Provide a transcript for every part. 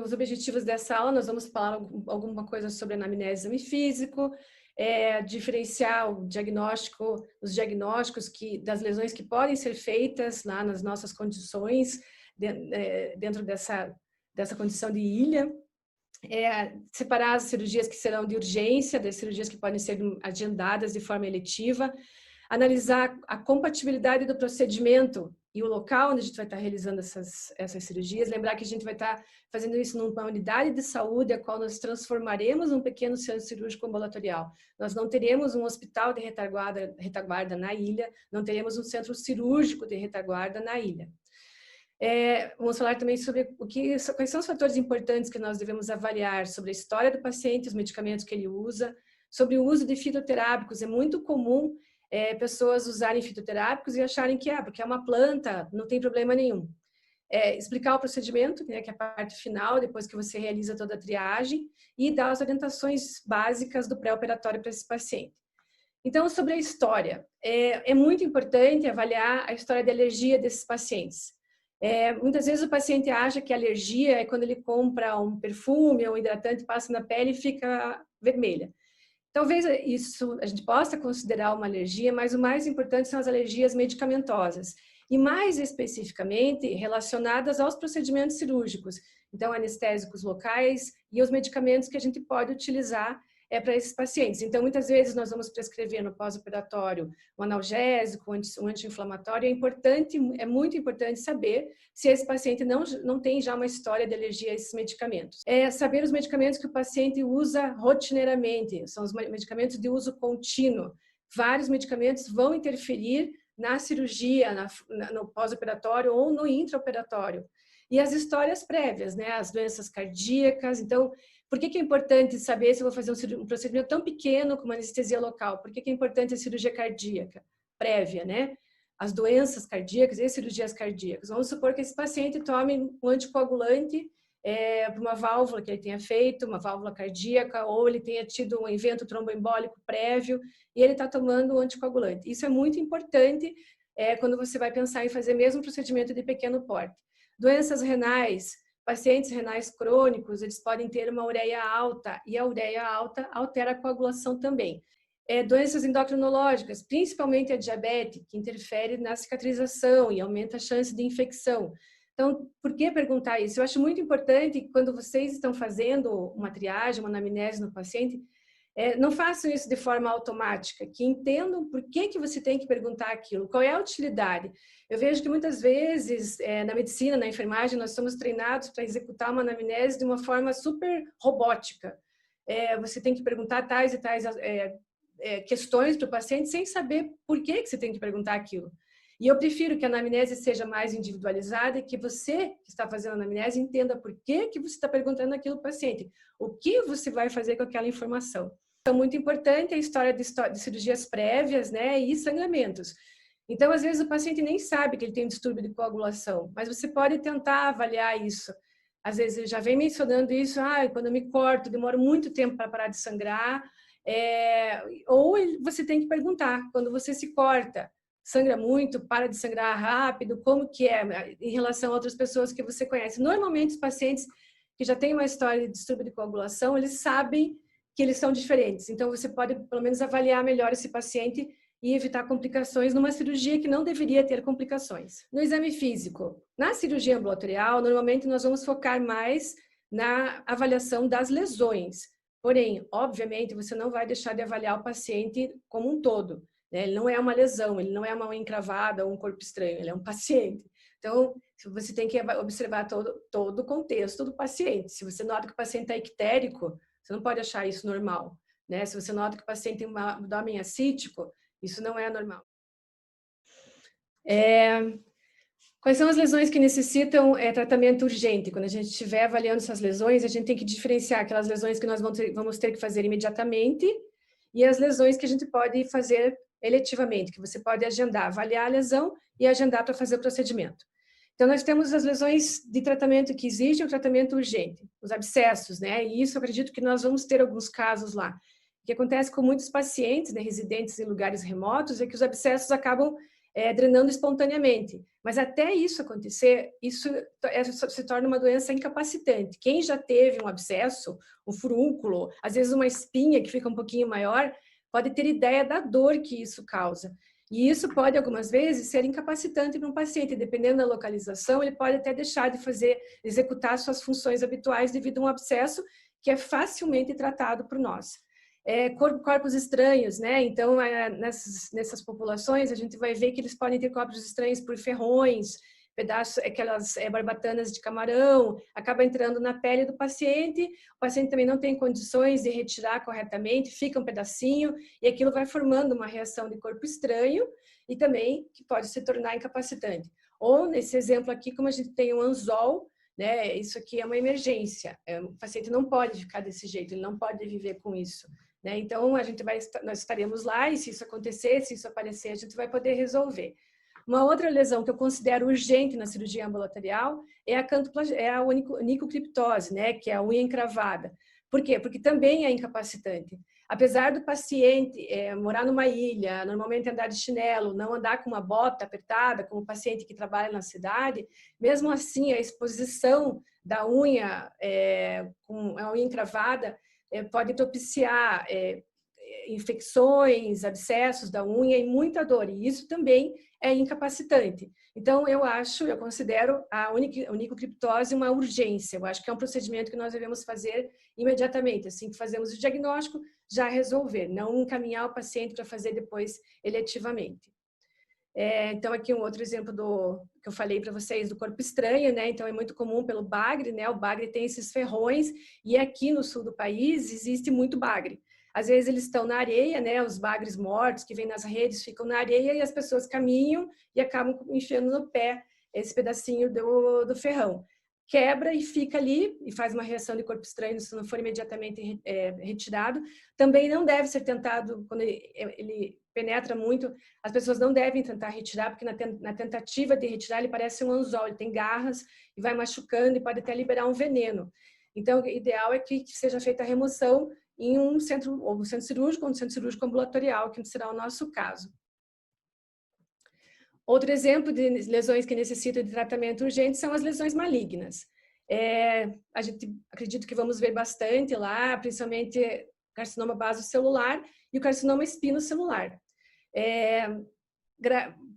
Os objetivos dessa aula, nós vamos falar alguma coisa sobre anamnese, exame físico, diferenciar o diagnóstico, os diagnósticos das lesões que podem ser feitas lá nas nossas condições, dentro dessa condição de ilha, separar as cirurgias que serão de urgência, das cirurgias que podem ser agendadas de forma eletiva, analisar a compatibilidade do procedimento e o local onde a gente vai estar realizando essas cirurgias. Lembrar que a gente vai estar fazendo isso numa unidade de saúde, a qual nós transformaremos num pequeno centro cirúrgico ambulatorial. Nós não teremos um hospital de retaguarda na ilha, não teremos um centro cirúrgico de retaguarda na ilha. Vamos falar também sobre quais são os fatores importantes que nós devemos avaliar sobre a história do paciente, os medicamentos que ele usa, sobre o uso de fitoterápicos. É muito comum pessoas usarem fitoterápicos e acharem que porque é uma planta, não tem problema nenhum. Explicar o procedimento, né, que é a parte final, depois que você realiza toda a triagem, e dar as orientações básicas do pré-operatório para esse paciente. Então, sobre a história, é muito importante avaliar a história de alergia desses pacientes. Muitas vezes o paciente acha que a alergia é quando ele compra um perfume ou um hidratante, passa na pele e fica vermelha. Talvez isso a gente possa considerar uma alergia, mas o mais importante são as alergias medicamentosas, e mais especificamente relacionadas aos procedimentos cirúrgicos. Então, anestésicos locais e os medicamentos que a gente pode utilizar para esses pacientes. Então, muitas vezes nós vamos prescrever no pós-operatório um analgésico, um anti-inflamatório. É muito importante saber se esse paciente não tem já uma história de alergia a esses medicamentos. Saber os medicamentos que o paciente usa rotineiramente, são os medicamentos de uso contínuo. Vários medicamentos vão interferir na cirurgia, no pós-operatório ou no intraoperatório. E as histórias prévias, né? As doenças cardíacas. Então, por que é importante saber se eu vou fazer um procedimento tão pequeno como anestesia local? Por que é importante a cirurgia cardíaca prévia, né? As doenças cardíacas e cirurgias cardíacas. Vamos supor que esse paciente tome um anticoagulante para uma válvula que ele tenha feito, uma válvula cardíaca, ou ele tenha tido um evento tromboembólico prévio e ele está tomando um anticoagulante. Isso é muito importante quando você vai pensar em fazer mesmo um procedimento de pequeno porte. Doenças renais, pacientes renais crônicos, eles podem ter uma ureia alta, e a ureia alta altera a coagulação também. Doenças endocrinológicas, principalmente a diabetes, que interfere na cicatrização e aumenta a chance de infecção. Então, por que perguntar isso? Eu acho muito importante que quando vocês estão fazendo uma triagem, uma anamnese no paciente, não façam isso de forma automática, que entendam por que você tem que perguntar aquilo, qual é a utilidade. Eu vejo que muitas vezes, na medicina, na enfermagem, nós somos treinados para executar uma anamnese de uma forma super robótica. Você tem que perguntar tais e tais questões para o paciente sem saber por que você tem que perguntar aquilo. E eu prefiro que a anamnese seja mais individualizada e que você, que está fazendo a anamnese, entenda por que você está perguntando aquilo para o paciente. O que você vai fazer com aquela informação. Então, muito importante a história de cirurgias prévias, né, e sangramentos. Então, às vezes, o paciente nem sabe que ele tem um distúrbio de coagulação, mas você pode tentar avaliar isso. Às vezes, ele já vem mencionando isso, quando eu me corto, demoro muito tempo para parar de sangrar, ou você tem que perguntar, quando você se corta, sangra muito, para de sangrar rápido, como que é em relação a outras pessoas que você conhece. Normalmente, os pacientes que já têm uma história de distúrbio de coagulação, eles sabem que eles são diferentes. Então, você pode, pelo menos, avaliar melhor esse paciente e evitar complicações numa cirurgia que não deveria ter complicações. No exame físico, na cirurgia ambulatorial, normalmente nós vamos focar mais na avaliação das lesões. Porém, obviamente, você não vai deixar de avaliar o paciente como um todo. Ele não é uma lesão, ele não é uma unha encravada ou um corpo estranho, ele é um paciente. Então, você tem que observar todo o contexto do paciente. Se você nota que o paciente está ictérico, você não pode achar isso normal, né? Se você nota que o paciente tem um abdômen ascítico, isso não é normal. Quais são as lesões que necessitam tratamento urgente? Quando a gente estiver avaliando essas lesões, a gente tem que diferenciar aquelas lesões que nós vamos ter que fazer imediatamente e as lesões que a gente pode fazer eletivamente, que você pode agendar, avaliar a lesão e agendar para fazer o procedimento. Então, nós temos as lesões de tratamento que exigem o tratamento urgente, os abscessos, né? E isso eu acredito que nós vamos ter alguns casos lá. O que acontece com muitos pacientes, né, residentes em lugares remotos, é que os abscessos acabam drenando espontaneamente. Mas até isso acontecer, isso se torna uma doença incapacitante. Quem já teve um abscesso, um furúnculo, às vezes uma espinha que fica um pouquinho maior, pode ter ideia da dor que isso causa. E isso pode, algumas vezes, ser incapacitante para um paciente. Dependendo da localização, ele pode até deixar de executar suas funções habituais devido a um abscesso que é facilmente tratado por nós. Corpos estranhos, né? Então, nessas populações, a gente vai ver que eles podem ter corpos estranhos por ferrões, pedaços, aquelas barbatanas de camarão, acaba entrando na pele do paciente, o paciente também não tem condições de retirar corretamente, fica um pedacinho, e aquilo vai formando uma reação de corpo estranho, e também que pode se tornar incapacitante. Ou, nesse exemplo aqui, como a gente tem um anzol, né? Isso aqui é uma emergência, o paciente não pode ficar desse jeito, ele não pode viver com isso. Né? Então, nós estaremos lá e se isso acontecer, se isso aparecer, a gente vai poder resolver. Uma outra lesão que eu considero urgente na cirurgia ambulatorial é a onicocriptose, né? Que é a unha encravada. Por quê? Porque também é incapacitante. Apesar do paciente morar numa ilha, normalmente andar de chinelo, não andar com uma bota apertada, como o paciente que trabalha na cidade, mesmo assim a exposição da unha com a unha encravada pode propiciar infecções, abscessos da unha e muita dor, e isso também é incapacitante. Então, eu considero a onicocriptose uma urgência, eu acho que é um procedimento que nós devemos fazer imediatamente, assim que fazemos o diagnóstico, já resolver, não encaminhar o paciente para fazer depois eletivamente. Então, aqui um outro exemplo que eu falei para vocês do corpo estranho, né? Então, é muito comum pelo bagre, né? O bagre tem esses ferrões e aqui no sul do país existe muito bagre. Às vezes eles estão na areia, né? Os bagres mortos que vêm nas redes ficam na areia e as pessoas caminham e acabam enfiando no pé esse pedacinho do ferrão. Quebra e fica ali e faz uma reação de corpo estranho se não for imediatamente retirado. Também não deve ser tentado, quando ele penetra muito, as pessoas não devem tentar retirar, porque na tentativa de retirar ele parece um anzol, ele tem garras e vai machucando e pode até liberar um veneno. Então, o ideal é que seja feita a remoção em um centro, ou um centro cirúrgico, ou um centro cirúrgico ambulatorial, que será o nosso caso. Outro exemplo de lesões que necessitam de tratamento urgente são as lesões malignas. A gente acredito que vamos ver bastante lá, principalmente carcinoma basocelular e o carcinoma espinocelular.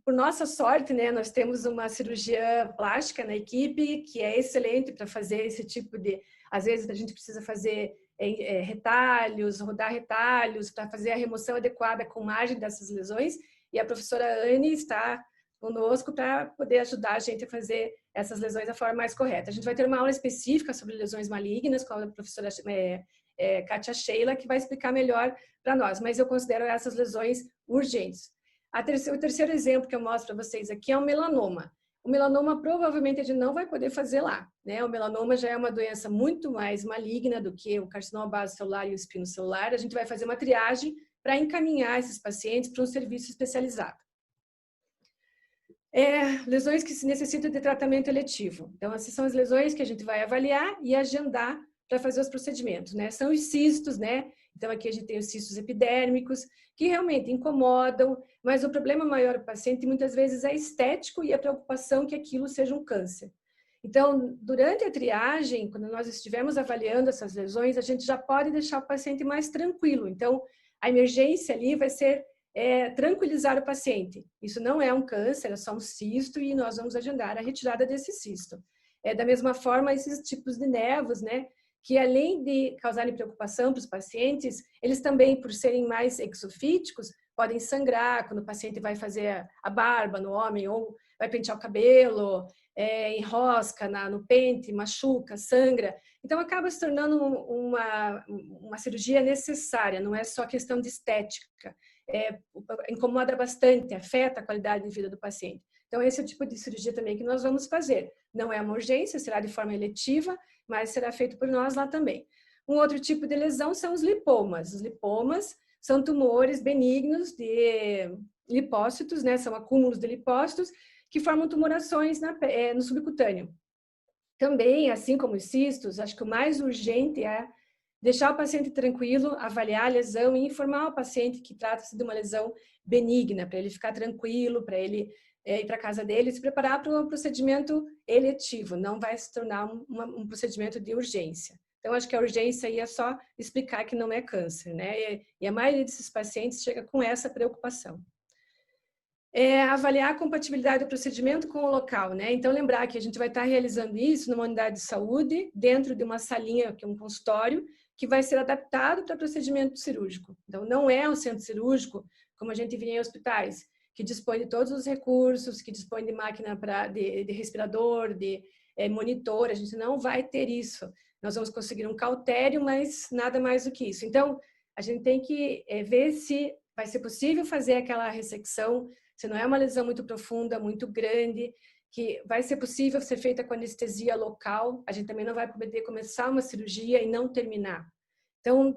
Por nossa sorte, né, nós temos uma cirurgia plástica na equipe que é excelente para fazer esse tipo de... Às vezes a gente precisa fazer retalhos, rodar retalhos para fazer a remoção adequada com margem dessas lesões, e a professora Anne está conosco para poder ajudar a gente a fazer essas lesões da forma mais correta. A gente vai ter uma aula específica sobre lesões malignas com a professora Kátia Sheila, que vai explicar melhor para nós, mas eu considero essas lesões urgentes. O terceiro exemplo que eu mostro para vocês aqui é o melanoma. O melanoma provavelmente a gente não vai poder fazer lá, né? O melanoma já é uma doença muito mais maligna do que o carcinoma basocelular e o espinocelular. A gente vai fazer uma triagem para encaminhar esses pacientes para um serviço especializado. Lesões que se necessitam de tratamento eletivo. Então, essas são as lesões que a gente vai avaliar e agendar para fazer os procedimentos, né? São os cistos, né? Então, aqui a gente tem os cistos epidérmicos, que realmente incomodam, mas o problema maior do paciente muitas vezes é estético e a preocupação que aquilo seja um câncer. Então, durante a triagem, quando nós estivermos avaliando essas lesões, a gente já pode deixar o paciente mais tranquilo. Então, a emergência ali vai ser tranquilizar o paciente. Isso não é um câncer, é só um cisto e nós vamos agendar a retirada desse cisto. Da mesma forma, esses tipos de nevos, né, que além de causarem preocupação para os pacientes, eles também, por serem mais exofíticos, podem sangrar quando o paciente vai fazer a barba no homem ou vai pentear o cabelo, enrosca no pente, machuca, sangra. Então, acaba se tornando uma cirurgia necessária, não é só questão de estética. Incomoda bastante, afeta a qualidade de vida do paciente. Então, esse é o tipo de cirurgia também que nós vamos fazer. Não é uma urgência, será de forma eletiva, mas será feito por nós lá também. Um outro tipo de lesão são os lipomas. Os lipomas são tumores benignos de lipócitos, né? São acúmulos de lipócitos que formam tumorações no subcutâneo. Também, assim como os cistos, acho que o mais urgente é deixar o paciente tranquilo, avaliar a lesão e informar o paciente que trata-se de uma lesão benigna, para ele ficar tranquilo, para ele ir para casa dele e se preparar para um procedimento eletivo, não vai se tornar um procedimento de urgência. Então, acho que a urgência aí é só explicar que não é câncer, né? E a maioria desses pacientes chega com essa preocupação. Avaliar a compatibilidade do procedimento com o local, né? Então, lembrar que a gente vai estar realizando isso numa unidade de saúde, dentro de uma salinha, que é um consultório, que vai ser adaptado para procedimento cirúrgico. Então, não é um centro cirúrgico, como a gente vê em hospitais, que dispõe de todos os recursos, que dispõe de máquina de respirador, de monitor, a gente não vai ter isso. Nós vamos conseguir um cautério, mas nada mais do que isso. Então, a gente tem que ver se vai ser possível fazer aquela ressecção, se não é uma lesão muito profunda, muito grande, que vai ser possível ser feita com anestesia local, a gente também não vai poder começar uma cirurgia e não terminar. Então,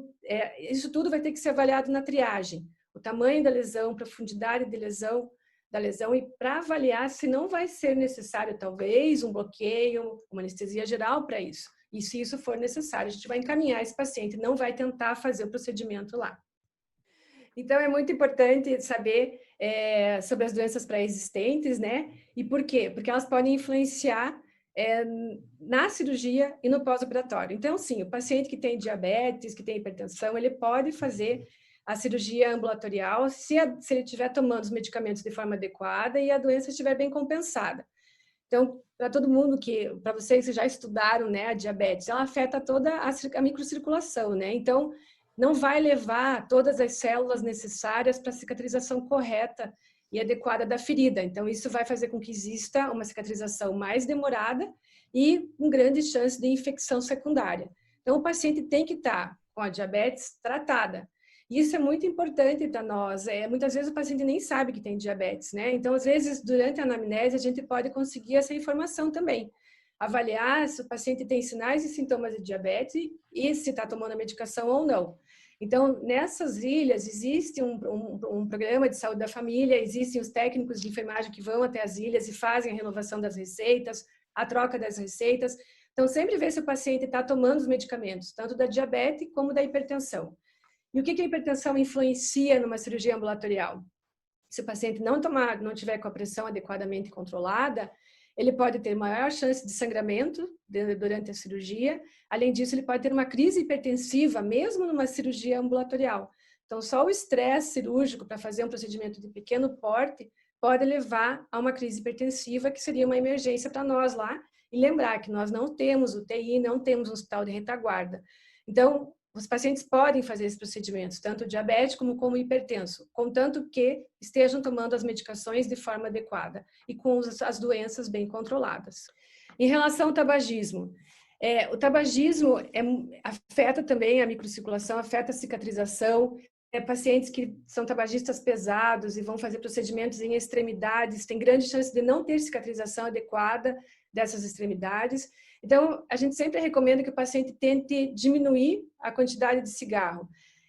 isso tudo vai ter que ser avaliado na triagem. O tamanho da lesão, profundidade da lesão, e para avaliar se não vai ser necessário, talvez, um bloqueio, uma anestesia geral para isso. E se isso for necessário, a gente vai encaminhar esse paciente, não vai tentar fazer o procedimento lá. Então, é muito importante saber sobre as doenças pré-existentes, né? E por quê? Porque elas podem influenciar na cirurgia e no pós-operatório. Então, sim, o paciente que tem diabetes, que tem hipertensão, ele pode fazer a cirurgia ambulatorial se ele estiver tomando os medicamentos de forma adequada e a doença estiver bem compensada. Então, para todo mundo para vocês que já estudaram, né, a diabetes, ela afeta toda a microcirculação, né? Então, não vai levar todas as células necessárias para a cicatrização correta e adequada da ferida. Então, isso vai fazer com que exista uma cicatrização mais demorada e com grande chance de infecção secundária. Então, o paciente tem que estar com a diabetes tratada. Isso é muito importante para nós. Muitas vezes o paciente nem sabe que tem diabetes, né? Então, às vezes, durante a anamnese, a gente pode conseguir essa informação também. Avaliar se o paciente tem sinais e sintomas de diabetes e se está tomando a medicação ou não. Então, nessas ilhas, existe um programa de saúde da família, existem os técnicos de enfermagem que vão até as ilhas e fazem a renovação das receitas, a troca das receitas. Então, sempre ver se o paciente está tomando os medicamentos, tanto da diabetes como da hipertensão. E o que a hipertensão influencia numa cirurgia ambulatorial? Se o paciente não tiver com a pressão adequadamente controlada, ele pode ter maior chance de sangramento durante a cirurgia. Além disso, ele pode ter uma crise hipertensiva, mesmo numa cirurgia ambulatorial. Então, só o estresse cirúrgico para fazer um procedimento de pequeno porte pode levar a uma crise hipertensiva, que seria uma emergência para nós lá. E lembrar que nós não temos UTI, não temos um hospital de retaguarda. Então, os pacientes podem fazer esses procedimentos, tanto diabético como hipertenso, contanto que estejam tomando as medicações de forma adequada e com as doenças bem controladas. Em relação ao tabagismo, o tabagismo afeta também a microcirculação, afeta a cicatrização. Pacientes que são tabagistas pesados e vão fazer procedimentos em extremidades, têm grande chance de não ter cicatrização adequada dessas extremidades. Então, a gente sempre recomenda que o paciente tente diminuir a quantidade de cigarro.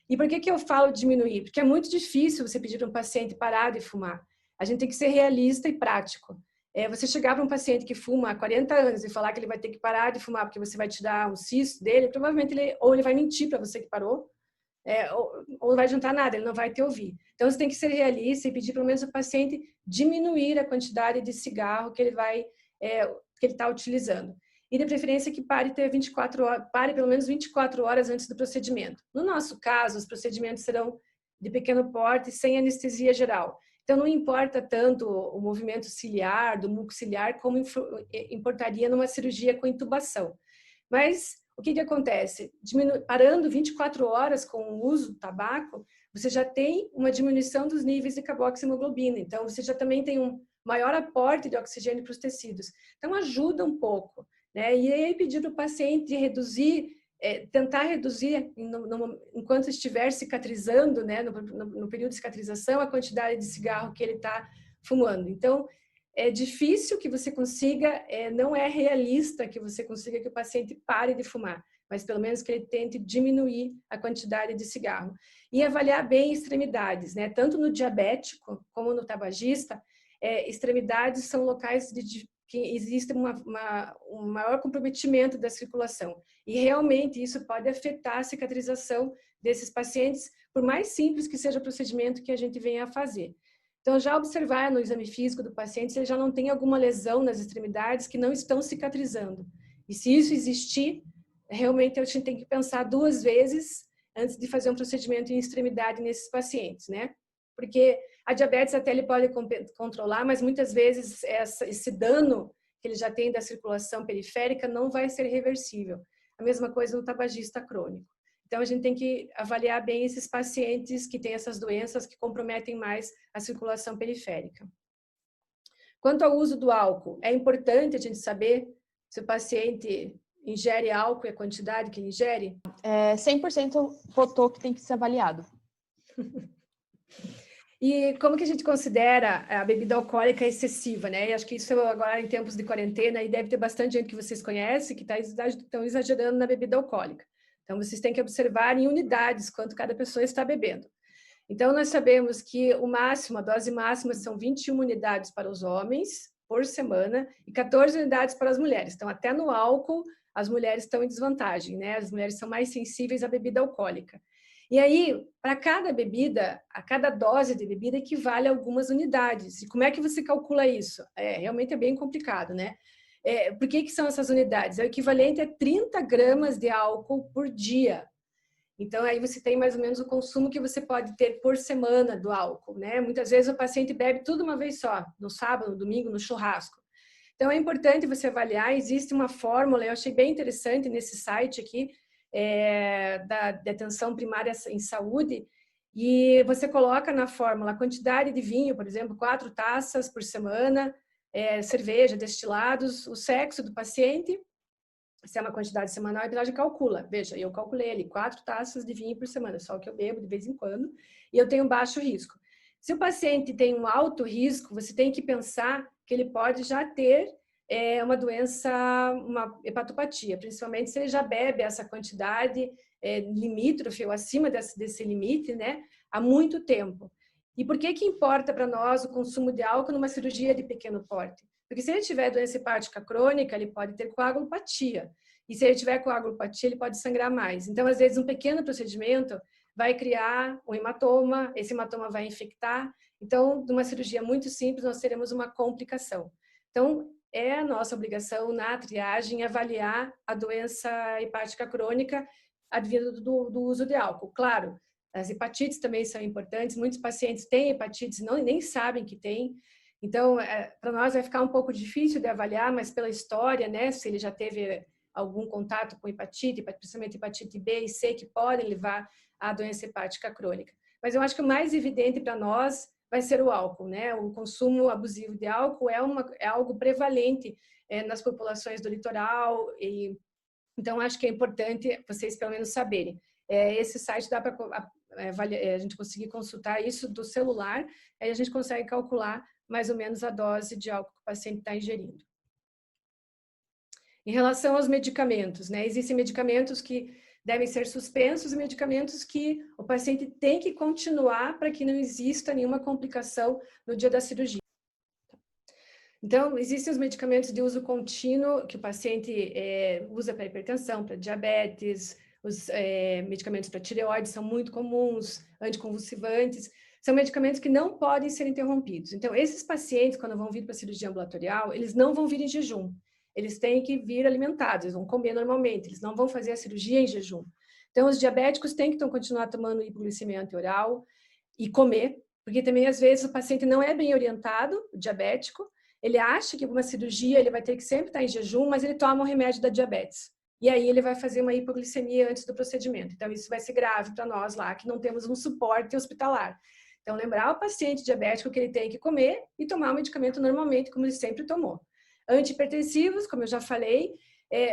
E por que eu falo diminuir? Porque é muito difícil você pedir para um paciente parar de fumar. A gente tem que ser realista e prático. Você chegar para um paciente que fuma há 40 anos e falar que ele vai ter que parar de fumar porque você vai tirar um cisto dele, provavelmente ele vai mentir para você que parou, ou não vai adiantar nada, ele não vai te ouvir. Então, você tem que ser realista e pedir pelo menos ao paciente diminuir a quantidade de cigarro que ele está utilizando. E de preferência que pare pelo menos 24 horas antes do procedimento. No nosso caso, os procedimentos serão de pequeno porte, sem anestesia geral. Então, não importa tanto o movimento ciliar, do muco ciliar, como importaria numa cirurgia com intubação. Mas o que acontece? Parando 24 horas com o uso do tabaco, você já tem uma diminuição dos níveis de carboxihemoglobina. Então, você já também tem um maior aporte de oxigênio para os tecidos. Então, ajuda um pouco. Né? E aí pedir para o paciente tentar reduzir, enquanto estiver cicatrizando, né, no período de cicatrização, a quantidade de cigarro que ele está fumando. Então, é difícil que você consiga, não é realista que você consiga que o paciente pare de fumar, mas pelo menos que ele tente diminuir a quantidade de cigarro. E avaliar bem extremidades, né? Tanto no diabético como no tabagista, extremidades são locais que existe um maior comprometimento da circulação. E realmente isso pode afetar a cicatrização desses pacientes, por mais simples que seja o procedimento que a gente venha a fazer. Então, já observar no exame físico do paciente se ele já não tem alguma lesão nas extremidades que não estão cicatrizando. E se isso existir, realmente a gente tem que pensar 2 vezes antes de fazer um procedimento em extremidade nesses pacientes, né? Porque a diabetes até ele pode controlar, mas muitas vezes esse dano que ele já tem da circulação periférica não vai ser reversível. A mesma coisa no tabagista crônico. Então, a gente tem que avaliar bem esses pacientes que têm essas doenças que comprometem mais a circulação periférica. Quanto ao uso do álcool, é importante a gente saber se o paciente ingere álcool e a quantidade que ele ingere? 100% votou que tem que ser avaliado. E como que a gente considera a bebida alcoólica excessiva, né? E acho que isso agora em tempos de quarentena, e deve ter bastante gente que vocês conhecem que estão exagerando na bebida alcoólica. Então, vocês têm que observar em unidades quanto cada pessoa está bebendo. Então, nós sabemos que a dose máxima são 21 unidades para os homens por semana e 14 unidades para as mulheres. Então, até no álcool, as mulheres estão em desvantagem, né? As mulheres são mais sensíveis à bebida alcoólica. E aí, para cada bebida, a cada dose de bebida equivale a algumas unidades. E como é que você calcula isso? Realmente é bem complicado, né? Por que são essas unidades? É o equivalente a 30 gramas de álcool por dia. Então, aí você tem mais ou menos o consumo que você pode ter por semana do álcool, né? Muitas vezes o paciente bebe tudo uma vez só, no sábado, no domingo, no churrasco. Então, é importante você avaliar, existe uma fórmula, eu achei bem interessante nesse site aqui, da atenção primária em saúde, e você coloca na fórmula a quantidade de vinho, por exemplo, 4 taças por semana, cerveja, destilados, o sexo do paciente, se é uma quantidade semanal, a verdade calcula. Veja, eu calculei ali 4 taças de vinho por semana, só o que eu bebo de vez em quando, e eu tenho baixo risco. Se o paciente tem um alto risco, você tem que pensar que ele pode já ter uma doença, uma hepatopatia, principalmente se ele já bebe essa quantidade limítrofe ou acima desse limite, né, há muito tempo. E por que importa para nós o consumo de álcool numa cirurgia de pequeno porte? Porque se ele tiver doença hepática crônica, ele pode ter coagulopatia. E se ele tiver coagulopatia, ele pode sangrar mais. Então, às vezes, um pequeno procedimento vai criar um hematoma, esse hematoma vai infectar. Então, numa cirurgia muito simples, nós teremos uma complicação. Então, é a nossa obrigação na triagem avaliar a doença hepática crônica advinda do uso de álcool. Claro, as hepatites também são importantes. Muitos pacientes têm hepatites e nem sabem que têm. Então, para nós vai ficar um pouco difícil de avaliar, mas pela história, né, se ele já teve algum contato com hepatite, principalmente hepatite B e C, que podem levar à doença hepática crônica. Mas eu acho que o mais evidente para nós vai ser o álcool, né? O consumo abusivo de álcool é algo prevalente nas populações do litoral, e então acho que é importante vocês pelo menos saberem. Esse site dá para a gente conseguir consultar isso do celular, aí a gente consegue calcular mais ou menos a dose de álcool que o paciente está ingerindo. Em relação aos medicamentos, né? Existem medicamentos que devem ser suspensos e medicamentos que o paciente tem que continuar para que não exista nenhuma complicação no dia da cirurgia. Então, existem os medicamentos de uso contínuo que o paciente usa para hipertensão, para diabetes, os medicamentos para tireoide são muito comuns, anticonvulsivantes, são medicamentos que não podem ser interrompidos. Então, esses pacientes, quando vão vir para a cirurgia ambulatorial, eles não vão vir em jejum. Eles têm que vir alimentados, eles vão comer normalmente, eles não vão fazer a cirurgia em jejum. Então, os diabéticos têm que continuar tomando hipoglicemia anti-oral e comer, porque também, às vezes, o paciente não é bem orientado, o diabético, ele acha que uma cirurgia ele vai ter que sempre estar em jejum, mas ele toma um remédio da diabetes. E aí ele vai fazer uma hipoglicemia antes do procedimento. Então, isso vai ser grave para nós lá, que não temos um suporte hospitalar. Então, lembrar o paciente diabético que ele tem que comer e tomar o medicamento normalmente, como ele sempre tomou. Antihipertensivos, como eu já falei,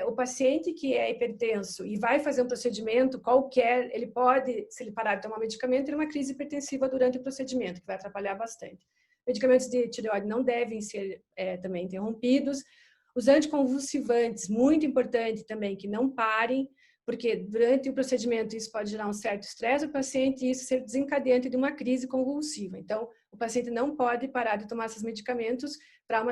o paciente que é hipertenso e vai fazer um procedimento qualquer, ele pode, se ele parar de tomar medicamento, ter uma crise hipertensiva durante o procedimento, que vai atrapalhar bastante. Medicamentos de tireoide não devem ser também interrompidos. Os anticonvulsivantes, muito importante também que não parem, porque durante o procedimento isso pode gerar um certo estresse no paciente e isso ser desencadeante de uma crise convulsiva. Então, o paciente não pode parar de tomar esses medicamentos para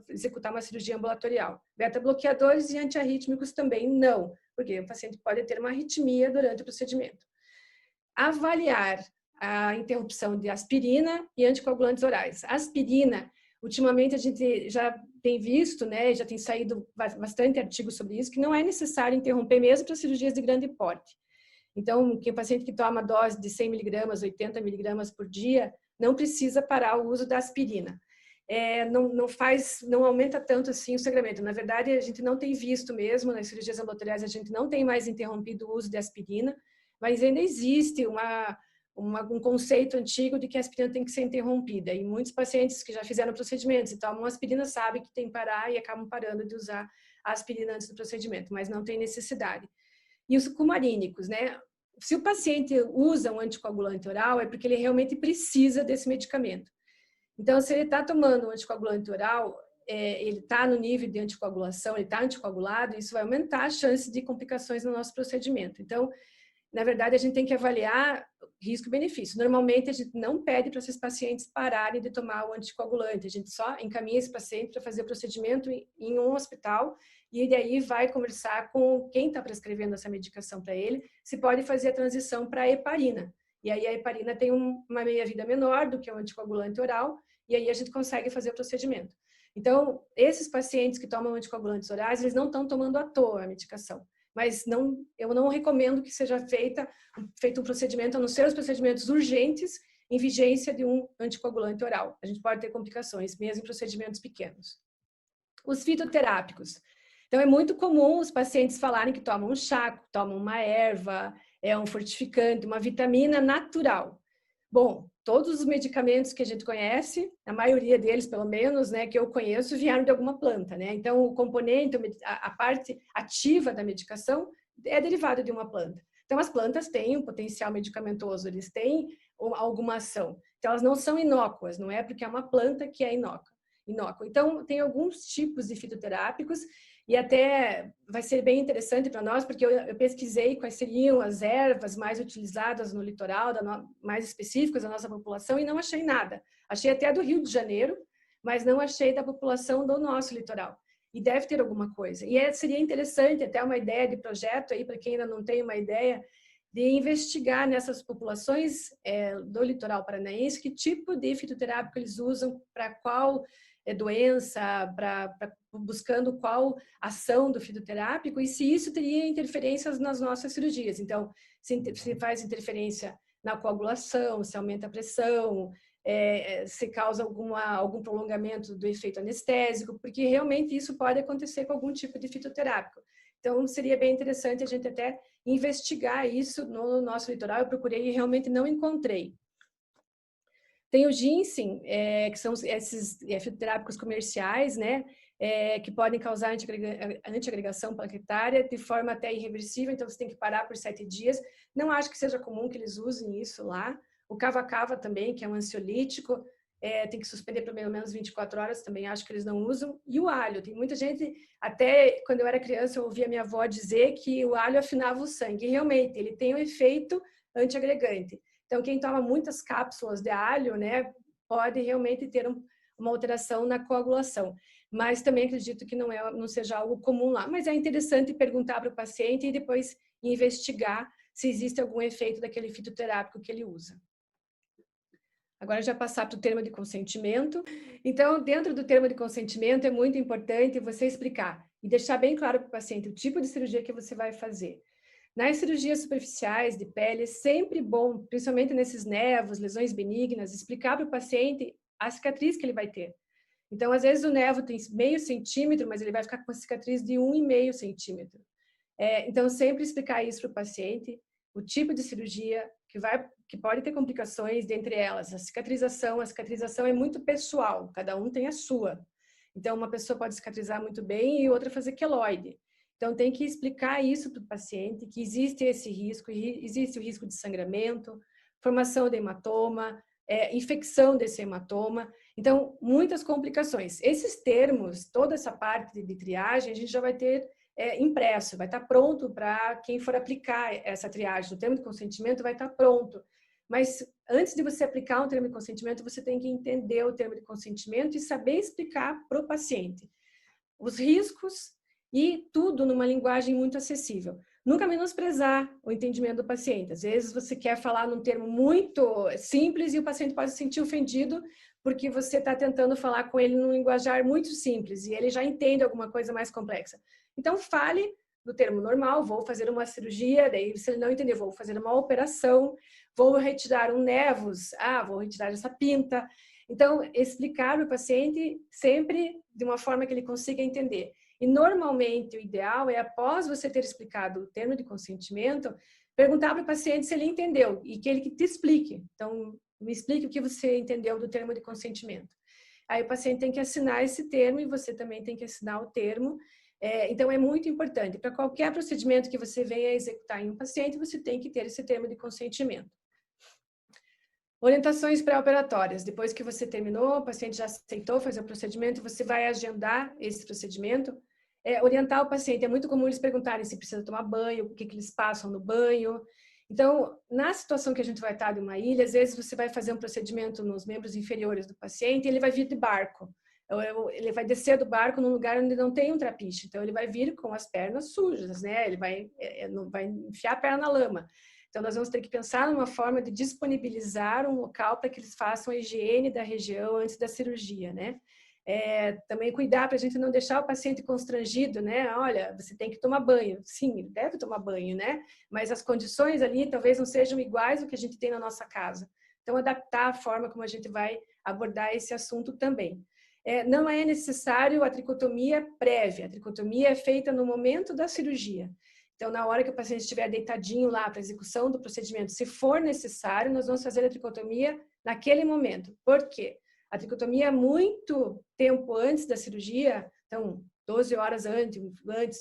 executar uma cirurgia ambulatorial. Beta-bloqueadores e antiarrítmicos também não, porque o paciente pode ter uma arritmia durante o procedimento. Avaliar a interrupção de aspirina e anticoagulantes orais. A aspirina, ultimamente a gente já tem visto, né, já tem saído bastante artigos sobre isso, que não é necessário interromper mesmo para cirurgias de grande porte. Então, que o paciente que toma dose de 100 miligramas, 80 miligramas por dia, não precisa parar o uso da aspirina. Não aumenta tanto assim o sangramento. Na verdade, a gente não tem visto mesmo, nas cirurgias ambulatoriais, a gente não tem mais interrompido o uso de aspirina, mas ainda existe um conceito antigo de que a aspirina tem que ser interrompida. E muitos pacientes que já fizeram procedimentos e tomam aspirina sabem que tem que parar e acabam parando de usar a aspirina antes do procedimento, mas não tem necessidade. E os cumarínicos, né? Se o paciente usa um anticoagulante oral, é porque ele realmente precisa desse medicamento. Então, se ele está tomando um anticoagulante oral, ele está no nível de anticoagulação, ele está anticoagulado, isso vai aumentar a chance de complicações no nosso procedimento. Então, na verdade, a gente tem que avaliar risco e benefício. Normalmente, a gente não pede para esses pacientes pararem de tomar o anticoagulante. A gente só encaminha esse paciente para fazer o procedimento em um hospital e daí vai conversar com quem está prescrevendo essa medicação para ele, se pode fazer a transição para a heparina. E aí a heparina tem uma meia-vida menor do que o anticoagulante oral e aí a gente consegue fazer o procedimento. Então, esses pacientes que tomam anticoagulantes orais, eles não estão tomando à toa a medicação. Mas eu não recomendo que seja feito um procedimento, a não ser os procedimentos urgentes em vigência de um anticoagulante oral. A gente pode ter complicações, mesmo em procedimentos pequenos. Os fitoterápicos. Então, é muito comum os pacientes falarem que tomam um chá, tomam uma erva, um fortificante, uma vitamina natural. Bom, todos os medicamentos que a gente conhece, a maioria deles, pelo menos, né, que eu conheço, vieram de alguma planta, né? Então, o componente, a parte ativa da medicação é derivada de uma planta. Então, as plantas têm um potencial medicamentoso, eles têm alguma ação. Então, elas não são inócuas, não é porque é uma planta que é inócua. Então, tem alguns tipos de fitoterápicos e até vai ser bem interessante para nós, porque eu pesquisei quais seriam as ervas mais utilizadas no litoral, mais específicas da nossa população, e não achei nada. Achei até do Rio de Janeiro, mas não achei da população do nosso litoral. E deve ter alguma coisa. E seria interessante, até uma ideia de projeto aí, para quem ainda não tem uma ideia, de investigar nessas populações do litoral paranaense, que tipo de fitoterápico eles usam, para qual doença, buscando qual ação do fitoterápico e se isso teria interferências nas nossas cirurgias. Então, se faz interferência na coagulação, se aumenta a pressão, se causa algum prolongamento do efeito anestésico, porque realmente isso pode acontecer com algum tipo de fitoterápico. Então, seria bem interessante a gente até investigar isso no nosso litoral. Eu procurei e realmente não encontrei. Tem o ginseng, que são esses fitoterápicos comerciais, né, que podem causar antiagregação plaquetária de forma até irreversível, então você tem que parar por 7 dias. Não acho que seja comum que eles usem isso lá. O cava-cava também, que é um ansiolítico, tem que suspender por pelo menos 24 horas, também acho que eles não usam. E o alho, tem muita gente, até quando eu era criança, eu ouvia minha avó dizer que o alho afinava o sangue. E realmente, ele tem um efeito antiagregante. Então, quem toma muitas cápsulas de alho, né, pode realmente ter uma alteração na coagulação. Mas também acredito que não seja algo comum lá. Mas é interessante perguntar para o paciente e depois investigar se existe algum efeito daquele fitoterápico que ele usa. Agora, já passar para o termo de consentimento. Então, dentro do termo de consentimento, é muito importante você explicar e deixar bem claro para o paciente o tipo de cirurgia que você vai fazer. Nas cirurgias superficiais de pele, é sempre bom, principalmente nesses nevos, lesões benignas, explicar para o paciente a cicatriz que ele vai ter. Então, às vezes o nevo tem meio centímetro, mas ele vai ficar com uma cicatriz de 1,5 centímetro. Então, sempre explicar isso para o paciente, o tipo de cirurgia que pode ter complicações, dentre elas a cicatrização é muito pessoal, cada um tem a sua. Então, uma pessoa pode cicatrizar muito bem e outra fazer queloide. Então, tem que explicar isso para o paciente, que existe esse risco, existe o risco de sangramento, formação de hematoma, infecção desse hematoma. Então, muitas complicações. Esses termos, toda essa parte de triagem, a gente já vai ter impresso, vai estar pronto para quem for aplicar essa triagem. O termo de consentimento vai estar pronto. Mas antes de você aplicar um termo de consentimento, você tem que entender o termo de consentimento e saber explicar para o paciente os riscos e tudo numa linguagem muito acessível. Nunca menosprezar o entendimento do paciente. Às vezes você quer falar num termo muito simples e o paciente pode se sentir ofendido porque você está tentando falar com ele num linguajar muito simples e ele já entende alguma coisa mais complexa. Então, fale no termo normal, vou fazer uma cirurgia, daí se ele não entender, vou fazer uma operação, vou retirar um nevus, vou retirar essa pinta. Então, explicar para o paciente sempre de uma forma que ele consiga entender. E, normalmente, o ideal é, após você ter explicado o termo de consentimento, perguntar para o paciente se ele entendeu e que ele te explique. Então, me explique o que você entendeu do termo de consentimento. Aí o paciente tem que assinar esse termo e você também tem que assinar o termo. Então, é muito importante. Para qualquer procedimento que você venha executar em um paciente, você tem que ter esse termo de consentimento. Orientações pré-operatórias. Depois que você terminou, o paciente já aceitou fazer o procedimento, você vai agendar esse procedimento. Orientar o paciente. É muito comum eles perguntarem se precisa tomar banho, o que eles passam no banho. Então, na situação que a gente vai estar de uma ilha, às vezes você vai fazer um procedimento nos membros inferiores do paciente e ele vai vir de barco. Ele vai descer do barco num lugar onde não tem um trapiche. Então, ele vai vir com as pernas sujas, né? Ele vai enfiar a perna na lama. Então, nós vamos ter que pensar numa forma de disponibilizar um local para que eles façam a higiene da região antes da cirurgia, né? Também cuidar para a gente não deixar o paciente constrangido, né? Olha, você tem que tomar banho. Sim, ele deve tomar banho, né? Mas as condições ali talvez não sejam iguais ao que a gente tem na nossa casa. Então, adaptar a forma como a gente vai abordar esse assunto também. Não é necessário a tricotomia prévia. A tricotomia é feita no momento da cirurgia. Então, na hora que o paciente estiver deitadinho lá para a execução do procedimento, se for necessário, nós vamos fazer a tricotomia naquele momento. Por quê? A tricotomia é muito tempo antes da cirurgia, então 12 horas antes,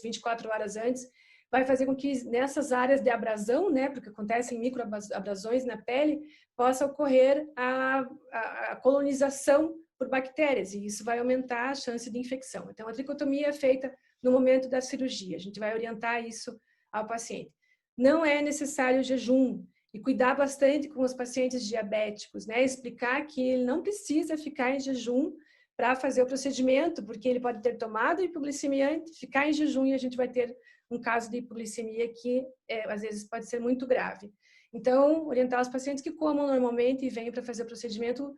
24 horas antes, vai fazer com que nessas áreas de abrasão, né, porque acontecem microabrasões na pele, possa ocorrer a colonização por bactérias, e isso vai aumentar a chance de infecção. Então, a tricotomia é feita no momento da cirurgia. A gente vai orientar isso ao paciente. Não é necessário jejum. E cuidar bastante com os pacientes diabéticos, né? Explicar que ele não precisa ficar em jejum para fazer o procedimento, porque ele pode ter tomado hipoglicemiante, ficar em jejum e a gente vai ter um caso de hipoglicemia que às vezes pode ser muito grave. Então, orientar os pacientes que comam normalmente e venham para fazer o procedimento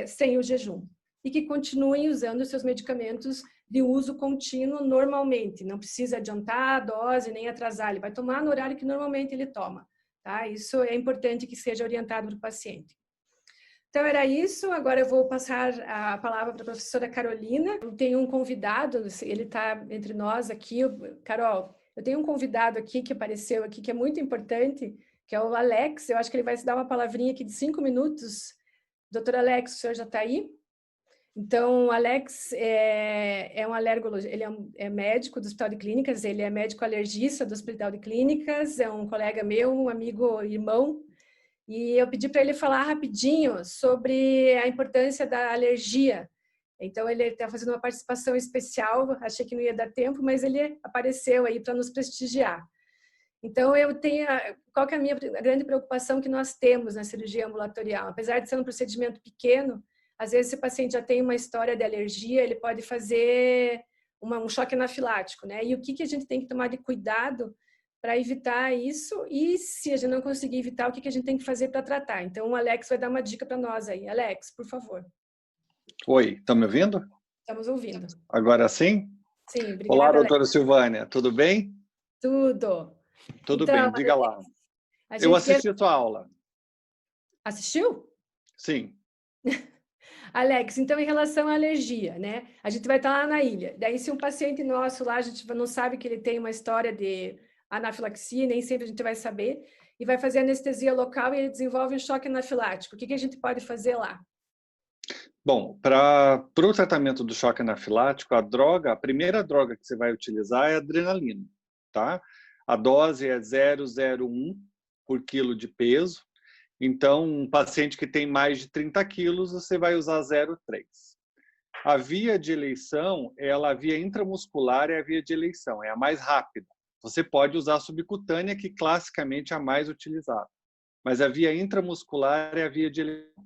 sem o jejum. E que continuem usando os seus medicamentos de uso contínuo normalmente. Não precisa adiantar a dose nem atrasar, ele vai tomar no horário que normalmente ele toma. Tá? Isso é importante que seja orientado para o paciente. Então, era isso. Agora eu vou passar a palavra para a professora Carolina. Eu tenho um convidado, ele está entre nós aqui. Carol, eu tenho um convidado aqui que apareceu aqui, que é muito importante, que é o Alex. Eu acho que ele vai se dar uma palavrinha aqui de 5 minutos. Doutor Alex, o senhor já está aí? Então, o Alex é um alergologista, ele é médico do Hospital de Clínicas, ele é médico alergista do Hospital de Clínicas, é um colega meu, um amigo, irmão, e eu pedi para ele falar rapidinho sobre a importância da alergia. Então, ele está fazendo uma participação especial, achei que não ia dar tempo, mas ele apareceu aí para nos prestigiar. Então, qual que é a minha grande preocupação que nós temos na cirurgia ambulatorial? Apesar de ser um procedimento pequeno, às vezes, se o paciente já tem uma história de alergia, ele pode fazer um choque anafilático, né? E o que a gente tem que tomar de cuidado para evitar isso? E se a gente não conseguir evitar, o que a gente tem que fazer para tratar? Então, o Alex vai dar uma dica para nós aí. Alex, por favor. Oi, estão me ouvindo? Estamos ouvindo. Agora sim? Sim, obrigada, Olá, Alex. doutora Silvânia, tudo bem? Tudo. Tudo então, bem, diga lá. Eu assisti a tua aula. Assistiu? Sim. Alex, então em relação à alergia, né? A gente vai estar lá na ilha. Daí, se um paciente nosso lá, a gente não sabe que ele tem uma história de anafilaxia, nem sempre a gente vai saber, e vai fazer anestesia local e ele desenvolve um choque anafilático. O que a gente pode fazer lá? Bom, para o tratamento do choque anafilático, a primeira droga que você vai utilizar é a adrenalina, tá? A dose é 0,01 por quilo de peso. Então, um paciente que tem mais de 30 quilos, você vai usar 0,3. A via de eleição, a via intramuscular é a via de eleição, é a mais rápida. Você pode usar a subcutânea, que classicamente é a mais utilizada. mas a via intramuscular é a via de eleição.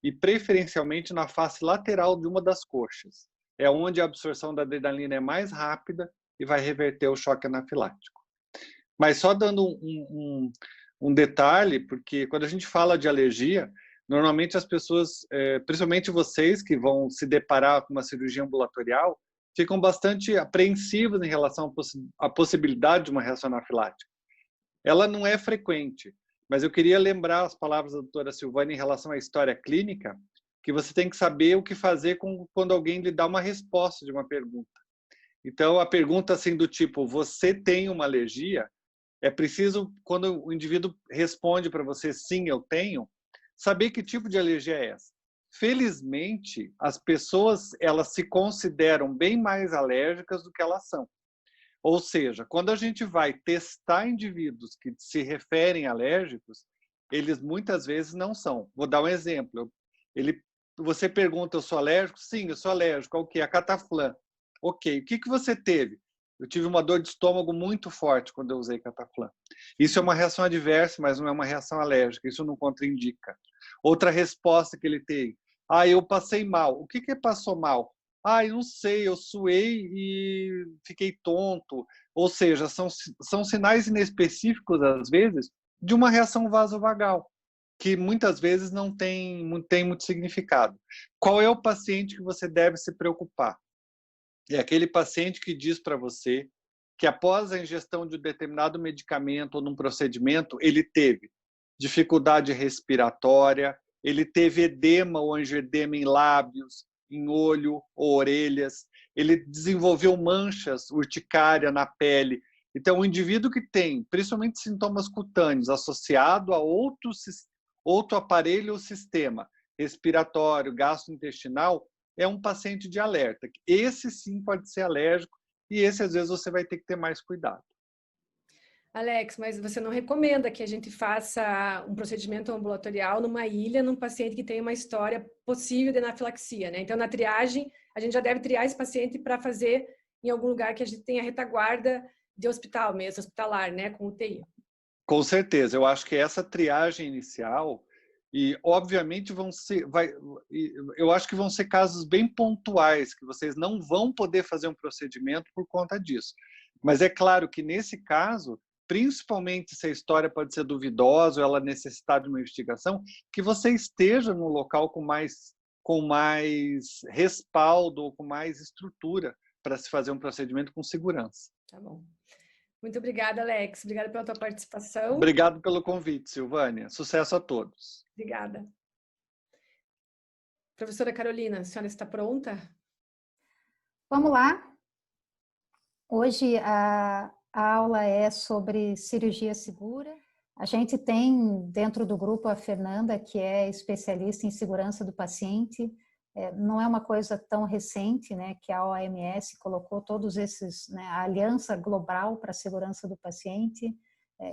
E preferencialmente na face lateral de uma das coxas. É onde a absorção da adrenalina é mais rápida e vai reverter o choque anafilático. Mas só dando um detalhe, porque quando a gente fala de alergia, normalmente as pessoas, principalmente vocês que vão se deparar com uma cirurgia ambulatorial, ficam bastante apreensivos em relação à possibilidade de uma reação anafilática. Ela não é frequente, mas eu queria lembrar as palavras da doutora Silvânia em relação à história clínica, que você tem que saber o que fazer quando alguém lhe dá uma resposta de uma pergunta. Então, a pergunta assim do tipo, você tem uma alergia? É preciso, quando o indivíduo responde para você, sim, eu tenho, saber que tipo de alergia é essa. Felizmente, as pessoas, elas se consideram bem mais alérgicas do que elas são. Ou seja, quando a gente vai testar indivíduos que se referem a alérgicos, eles muitas vezes não são. Vou dar um exemplo. Você pergunta, eu sou alérgico? Sim, eu sou alérgico. Ao quê? A cataflã. Ok, o que você teve? Eu tive uma dor de estômago muito forte quando eu usei cataflã. Isso é uma reação adversa, mas não é uma reação alérgica. Isso não contraindica. Outra resposta que ele tem. Eu passei mal. O que passou mal? Eu não sei, eu suei e fiquei tonto. Ou seja, são sinais inespecíficos, às vezes, de uma reação vasovagal, que muitas vezes não tem muito significado. Qual é o paciente que você deve se preocupar? É aquele paciente que diz para você que após a ingestão de um determinado medicamento ou num procedimento, ele teve dificuldade respiratória, ele teve edema ou angioedema em lábios, em olho ou orelhas, ele desenvolveu manchas, urticária na pele. Então, o indivíduo que tem, principalmente sintomas cutâneos, associado a outro aparelho ou sistema respiratório, gastrointestinal, é um paciente de alerta. Esse sim pode ser alérgico e esse às vezes você vai ter que ter mais cuidado. Alex, mas você não recomenda que a gente faça um procedimento ambulatorial numa ilha, num paciente que tem uma história possível de anafilaxia, né? Então, na triagem, a gente já deve triar esse paciente para fazer em algum lugar que a gente tenha retaguarda de hospital mesmo, hospitalar, né? Com UTI. Com certeza, eu acho que essa triagem inicial, e obviamente eu acho que vão ser casos bem pontuais, que vocês não vão poder fazer um procedimento por conta disso. Mas é claro que nesse caso, principalmente se a história pode ser duvidosa ou ela necessitar de uma investigação, que você esteja no local com mais respaldo ou com mais estrutura para se fazer um procedimento com segurança. Tá bom. Muito obrigada, Alex. Obrigada pela tua participação. Obrigado pelo convite, Silvânia. Sucesso a todos. Obrigada. Professora Carolina, a senhora está pronta? Vamos lá. Hoje a aula é sobre cirurgia segura. A gente tem dentro do grupo a Fernanda, que é especialista em segurança do paciente. Não é uma coisa tão recente, né, que a OMS colocou todos esses, né, a Aliança Global para a Segurança do Paciente,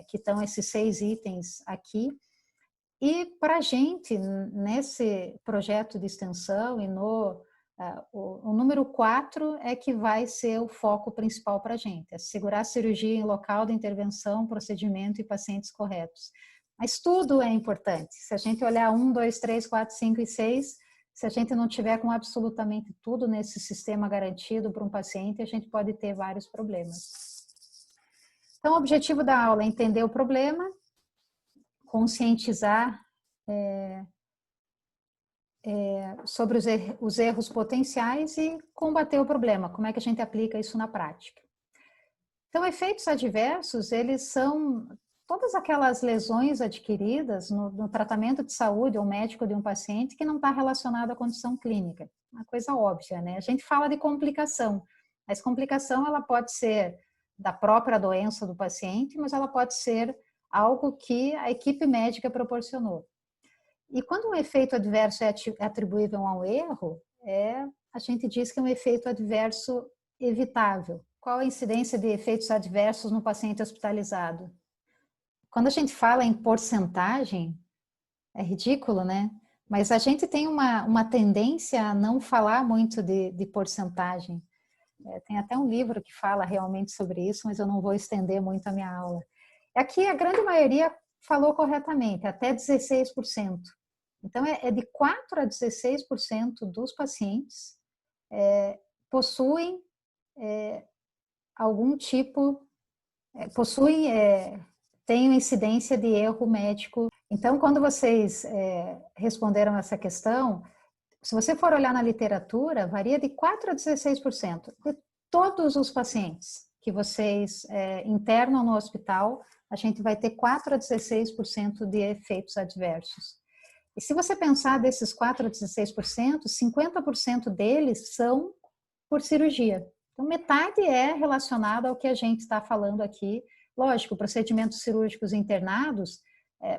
que estão esses 6 itens aqui. E para a gente, nesse projeto de extensão e o número 4 é que vai ser o foco principal para a gente, é segurar a cirurgia em local de intervenção, procedimento e pacientes corretos. Mas tudo é importante. Se a gente olhar 1, 2, 3, 4, 5 e 6, se a gente não tiver com absolutamente tudo nesse sistema garantido para um paciente, a gente pode ter vários problemas. Então, o objetivo da aula é entender o problema, conscientizar sobre os erros potenciais e combater o problema. Como é que a gente aplica isso na prática? Então, efeitos adversos, eles são todas aquelas lesões adquiridas no tratamento de saúde ou médico de um paciente que não está relacionado à condição clínica. Uma coisa óbvia, né? A gente fala de complicação, mas complicação ela pode ser da própria doença do paciente, mas ela pode ser algo que a equipe médica proporcionou. E quando um efeito adverso é atribuível a um erro, a gente diz que é um efeito adverso evitável. Qual a incidência de efeitos adversos no paciente hospitalizado? Quando a gente fala em porcentagem, é ridículo, né? Mas a gente tem uma tendência a não falar muito de porcentagem. Tem até um livro que fala realmente sobre isso, mas eu não vou estender muito a minha aula. Aqui a grande maioria falou corretamente, até 16%. Então, é de 4 a 16% dos pacientes possuem algum tipo, têm incidência de erro médico. Então, quando vocês responderam essa questão, se você for olhar na literatura, varia de 4 a 16%. De todos os pacientes que vocês internam no hospital, a gente vai ter 4 a 16% de efeitos adversos. E se você pensar desses 4 a 16%, 50% deles são por cirurgia. Então, metade é relacionada ao que a gente está falando aqui. Lógico, procedimentos cirúrgicos internados,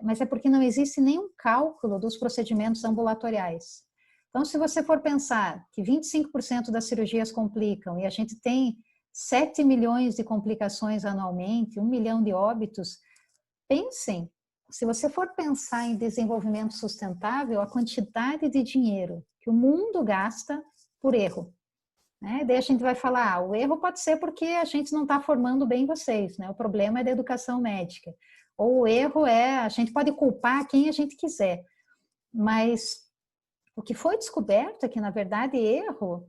mas é porque não existe nenhum cálculo dos procedimentos ambulatoriais. Então, se você for pensar que 25% das cirurgias complicam e a gente tem 7 milhões de complicações anualmente, 1 milhão de óbitos, pensem, se você for pensar em desenvolvimento sustentável, a quantidade de dinheiro que o mundo gasta por erro. Né? Daí a gente vai falar, o erro pode ser porque a gente não está formando bem vocês, né? O problema é da educação médica. Ou o erro a gente pode culpar quem a gente quiser, mas o que foi descoberto é que, na verdade, erro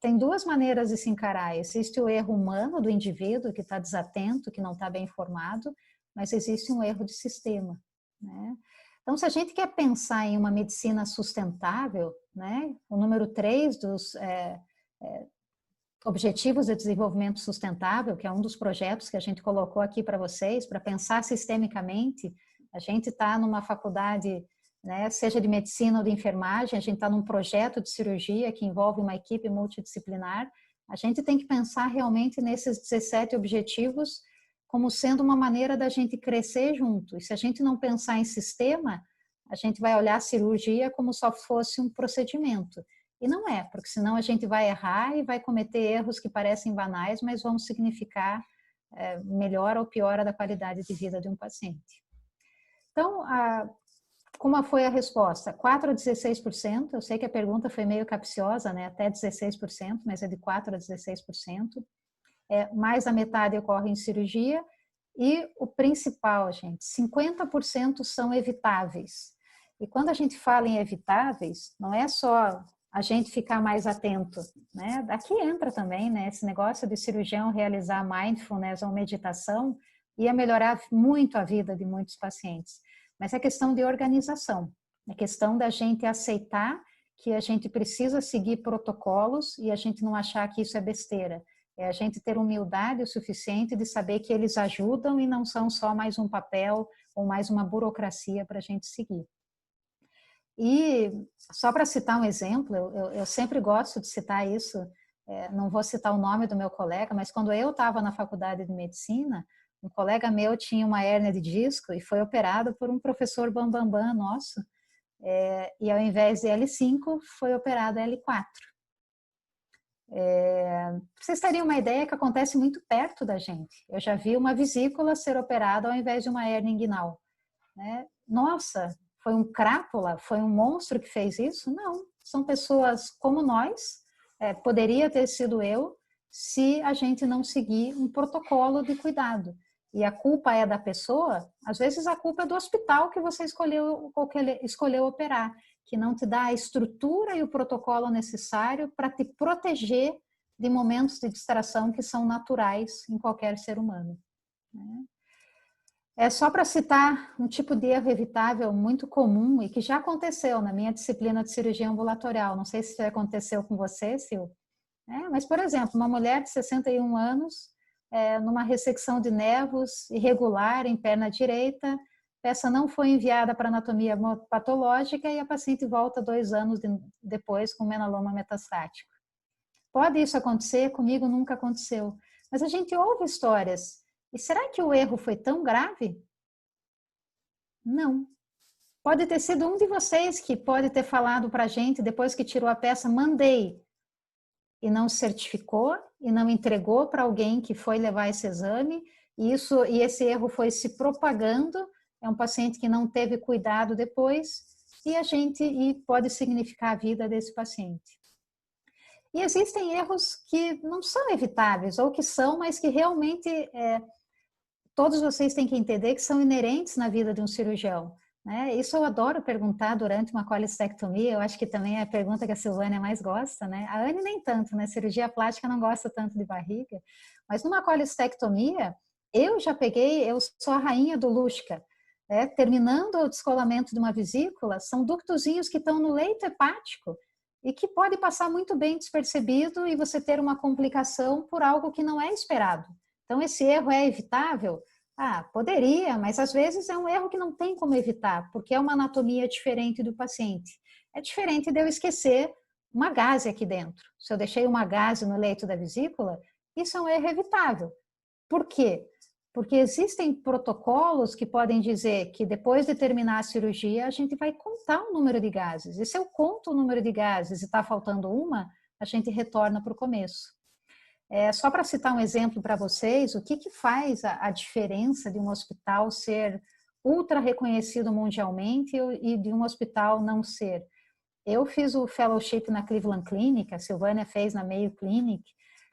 tem duas maneiras de se encarar. Existe o erro humano do indivíduo que está desatento, que não está bem informado, mas existe um erro de sistema. Né? Então, se a gente quer pensar em uma medicina sustentável, né, o número 3 dos Objetivos de Desenvolvimento Sustentável, que é um dos projetos que a gente colocou aqui para vocês, para pensar sistemicamente, a gente está numa faculdade, né, seja de medicina ou de enfermagem, a gente está num projeto de cirurgia que envolve uma equipe multidisciplinar, a gente tem que pensar realmente nesses 17 objetivos como sendo uma maneira da gente crescer junto. E se a gente não pensar em sistema, a gente vai olhar a cirurgia como se só fosse um procedimento. E não é, porque senão a gente vai errar e vai cometer erros que parecem banais, mas vão significar melhora ou piora da qualidade de vida de um paciente. Então, como foi a resposta? 4 a 16%, eu sei que a pergunta foi meio capciosa, né? Até 16%, mas é de 4 a 16%. Mais da metade ocorre em cirurgia. E o principal, gente, 50% são evitáveis. E quando a gente fala em evitáveis, não é só a gente ficar mais atento, né? Aqui entra também, né? Esse negócio de cirurgião realizar mindfulness ou meditação ia melhorar muito a vida de muitos pacientes. Mas é questão de organização, é questão da gente aceitar que a gente precisa seguir protocolos e a gente não achar que isso é besteira. É a gente ter humildade o suficiente de saber que eles ajudam e não são só mais um papel ou mais uma burocracia para a gente seguir. E só para citar um exemplo, eu sempre gosto de citar isso, não vou citar o nome do meu colega, mas quando eu estava na faculdade de medicina, um colega meu tinha uma hérnia de disco e foi operado por um professor bambambam nosso, e ao invés de L5, foi operado L4. Pra vocês terem uma ideia que acontece muito perto da gente. Eu já vi uma vesícula ser operada ao invés de uma hérnia inguinal. Né? Nossa, foi um crápula? Foi um monstro que fez isso? Não, são pessoas como nós, poderia ter sido eu, se a gente não seguir um protocolo de cuidado. E a culpa é da pessoa, às vezes a culpa é do hospital que você escolheu operar, que não te dá a estrutura e o protocolo necessário para te proteger de momentos de distração que são naturais em qualquer ser humano. É só para citar um tipo de erro evitável muito comum e que já aconteceu na minha disciplina de cirurgia ambulatorial. Não sei se já aconteceu com você, Sil. Mas, por exemplo, uma mulher de 61 anos, numa ressecção de nervos irregular em perna direita, essa não foi enviada para anatomia patológica e a paciente volta 2 anos depois com melanoma metastático. Pode isso acontecer? Comigo nunca aconteceu. Mas a gente ouve histórias. E será que o erro foi tão grave? Não. Pode ter sido um de vocês que pode ter falado para a gente, depois que tirou a peça, mandei. E não certificou, e não entregou para alguém que foi levar esse exame. E esse erro foi se propagando. É um paciente que não teve cuidado depois. E pode significar a vida desse paciente. E existem erros que não são evitáveis, ou que são, mas que realmente todos vocês têm que entender que são inerentes na vida de um cirurgião, né? Isso eu adoro perguntar durante uma colestectomia, eu acho que também é a pergunta que a Silvânia mais gosta, né? A Anne nem tanto, né? Cirurgia plástica não gosta tanto de barriga, mas numa colestectomia, eu sou a rainha do Luschka, terminando o descolamento de uma vesícula, são ductozinhos que estão no leito hepático e que pode passar muito bem despercebido e você ter uma complicação por algo que não é esperado. Então, esse erro é evitável? Ah, poderia, mas às vezes é um erro que não tem como evitar, porque é uma anatomia diferente do paciente. É diferente de eu esquecer uma gaze aqui dentro. Se eu deixei uma gaze no leito da vesícula, isso é um erro evitável. Por quê? Porque existem protocolos que podem dizer que depois de terminar a cirurgia, a gente vai contar o número de gases. E se eu conto o número de gases e está faltando uma, a gente retorna para o começo. Só para citar um exemplo para vocês, o que faz a diferença de um hospital ser ultra reconhecido mundialmente e de um hospital não ser? Eu fiz o fellowship na Cleveland Clinic, a Silvânia fez na Mayo Clinic.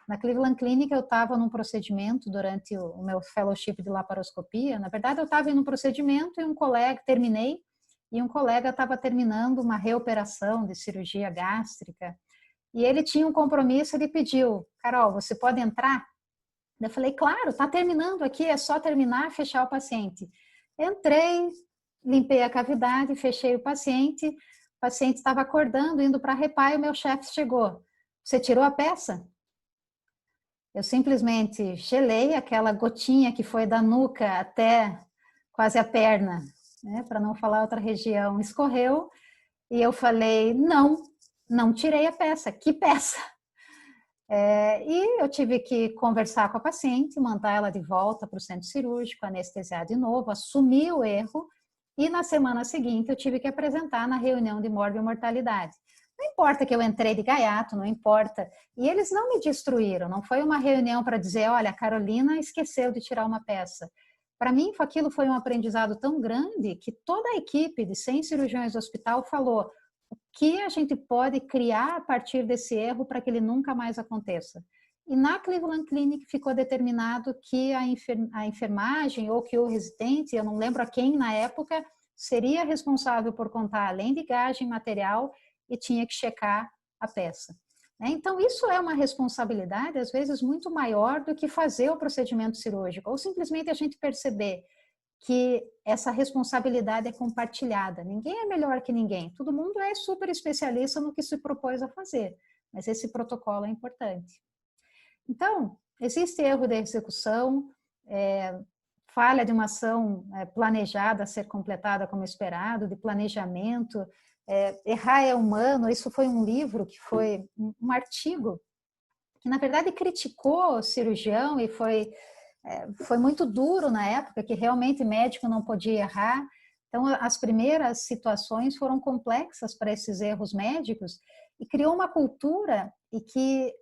Na Cleveland Clinic eu estava num procedimento durante o meu fellowship de laparoscopia. Na verdade eu estava em um procedimento e um colega, terminei, e um colega estava terminando uma reoperação de cirurgia gástrica. E ele tinha um compromisso, ele pediu, Carol, você pode entrar? Eu falei, claro, está terminando aqui, é só terminar, fechar o paciente. Entrei, limpei a cavidade, fechei o paciente estava acordando, indo para repar, e o meu chefe chegou. Você tirou a peça? Eu simplesmente gelei aquela gotinha que foi da nuca até quase a perna, né, para não falar outra região, escorreu, e eu falei, não tirei a peça, que peça? E eu tive que conversar com a paciente, mandar ela de volta para o centro cirúrgico, anestesiar de novo, assumir o erro, e na semana seguinte eu tive que apresentar na reunião de morbimortalidade. Não importa que eu entrei de gaiato, não importa. E eles não me destruíram, não foi uma reunião para dizer, olha, a Carolina esqueceu de tirar uma peça. Para mim, aquilo foi um aprendizado tão grande que toda a equipe de 100 cirurgiões do hospital falou, o que a gente pode criar a partir desse erro para que ele nunca mais aconteça. E na Cleveland Clinic ficou determinado que a enfermagem ou que o residente, eu não lembro a quem na época, seria responsável por contar além de gagem, material e tinha que checar a peça. Então isso é uma responsabilidade às vezes muito maior do que fazer o procedimento cirúrgico ou simplesmente a gente perceber que essa responsabilidade é compartilhada. Ninguém é melhor que ninguém. Todo mundo é super especialista no que se propôs a fazer, mas esse protocolo é importante. Então, existe erro de execução, falha de uma ação planejada a ser completada como esperado, de planejamento, errar é humano. Isso foi um livro que foi um artigo que, na verdade, criticou o cirurgião e foi muito duro na época, que realmente médico não podia errar. Então, as primeiras situações foram complexas para esses erros médicos e criou uma cultura que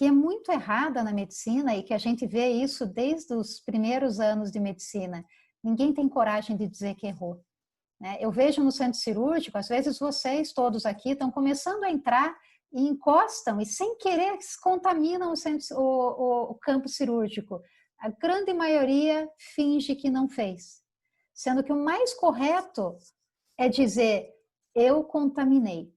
é muito errada na medicina e que a gente vê isso desde os primeiros anos de medicina. Ninguém tem coragem de dizer que errou. Eu vejo no centro cirúrgico, às vezes vocês todos aqui estão começando a entrar e encostam e sem querer contaminam o campo cirúrgico. A grande maioria finge que não fez, sendo que o mais correto é dizer, eu contaminei.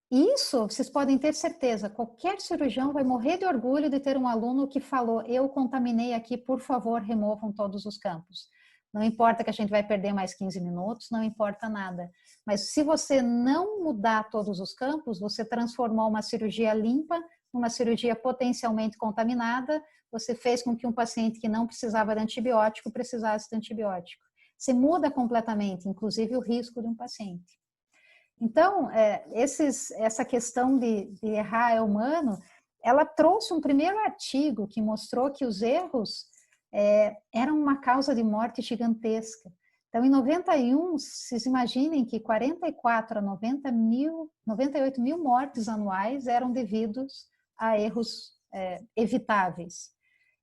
Isso, vocês podem ter certeza, qualquer cirurgião vai morrer de orgulho de ter um aluno que falou, eu contaminei aqui, por favor, removam todos os campos. Não importa que a gente vai perder mais 15 minutos, não importa nada. Mas se você não mudar todos os campos, você transformou uma cirurgia limpa numa cirurgia potencialmente contaminada, você fez com que um paciente que não precisava de antibiótico precisasse de antibiótico. Você muda completamente, inclusive o risco de um paciente. Então, essa questão de errar é humano, ela trouxe um primeiro artigo que mostrou que os erros eram uma causa de morte gigantesca. Então, em 91, vocês imaginem que 44 a 98 mil mortes anuais eram devidos a erros evitáveis.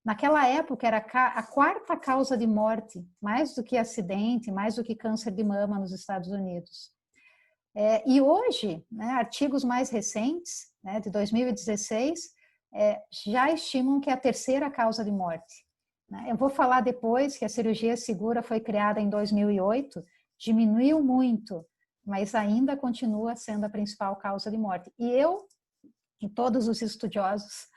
Naquela época, era a quarta causa de morte, mais do que acidente, mais do que câncer de mama nos Estados Unidos. E hoje, artigos mais recentes, de 2016, já estimam que é a terceira causa de morte. né? Eu vou falar depois que a cirurgia segura foi criada em 2008, diminuiu muito, mas ainda continua sendo a principal causa de morte. E eu, e todos os estudiosos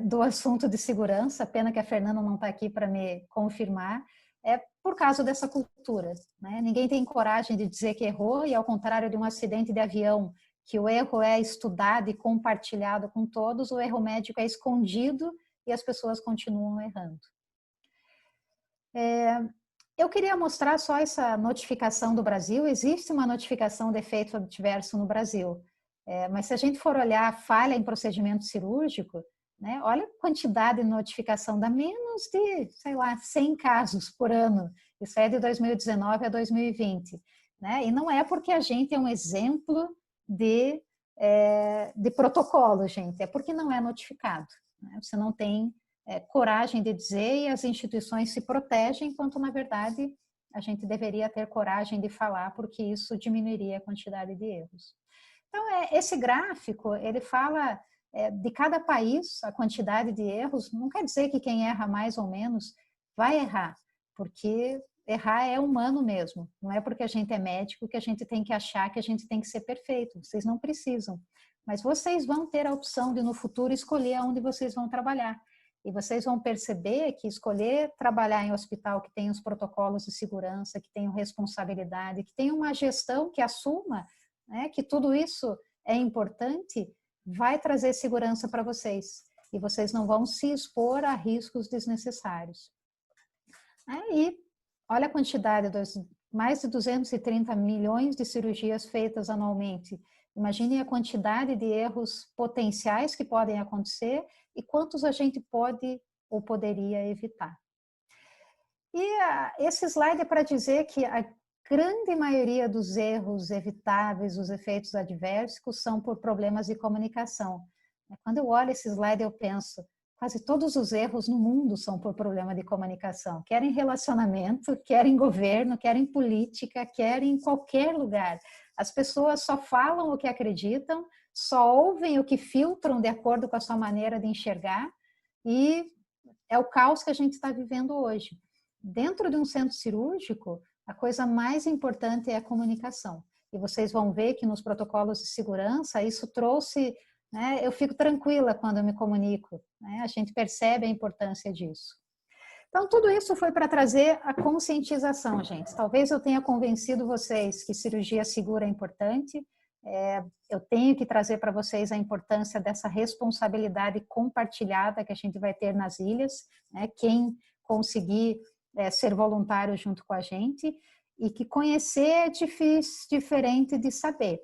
do assunto de segurança, pena que a Fernanda não está aqui para me confirmar, é por causa dessa cultura, né? Ninguém tem coragem de dizer que errou, e ao contrário de um acidente de avião, que o erro é estudado e compartilhado com todos, o erro médico é escondido e as pessoas continuam errando. Eu queria mostrar só essa notificação do Brasil. Existe uma notificação de efeito adverso no Brasil, mas se a gente for olhar falha em procedimento cirúrgico, né, olha a quantidade de notificação, dá menos de, sei lá, 100 casos por ano. Isso é de 2019 a 2020. Né? E não é porque a gente é um exemplo de protocolo, gente, é porque não é notificado. Né? Você não tem coragem de dizer, e as instituições se protegem, enquanto, na verdade, a gente deveria ter coragem de falar, porque isso diminuiria a quantidade de erros. Então, esse gráfico, ele fala de cada país, a quantidade de erros. Não quer dizer que quem erra mais ou menos vai errar, porque errar é humano mesmo. Não é porque a gente é médico que a gente tem que achar que a gente tem que ser perfeito. Vocês não precisam. Mas vocês vão ter a opção de, no futuro, escolher aonde vocês vão trabalhar. E vocês vão perceber que escolher trabalhar em hospital que tem os protocolos de segurança, que tem responsabilidade, que tem uma gestão que assuma, né, que tudo isso é importante, vai trazer segurança para vocês. E vocês não vão se expor a riscos desnecessários. E olha a quantidade, mais de 230 milhões de cirurgias feitas anualmente. Imaginem a quantidade de erros potenciais que podem acontecer e quantos a gente pode ou poderia evitar. E esse slide é para dizer que a grande maioria dos erros evitáveis, os efeitos adversos, são por problemas de comunicação. Quando eu olho esse slide, eu penso, quase todos os erros no mundo são por problema de comunicação. Quer em relacionamento, quer em governo, quer em política, quer em qualquer lugar. As pessoas só falam o que acreditam, só ouvem o que filtram de acordo com a sua maneira de enxergar, e é o caos que a gente está vivendo hoje. Dentro de um centro cirúrgico, a coisa mais importante é a comunicação. E vocês vão ver que nos protocolos de segurança, isso trouxe, né, eu fico tranquila quando eu me comunico, né, a gente percebe a importância disso. Então, tudo isso foi para trazer a conscientização, gente. Talvez eu tenha convencido vocês que cirurgia segura é importante. Eu tenho que trazer para vocês a importância dessa responsabilidade compartilhada que a gente vai ter nas ilhas, né? Quem conseguir ser voluntário junto com a gente, e que conhecer é diferente de saber.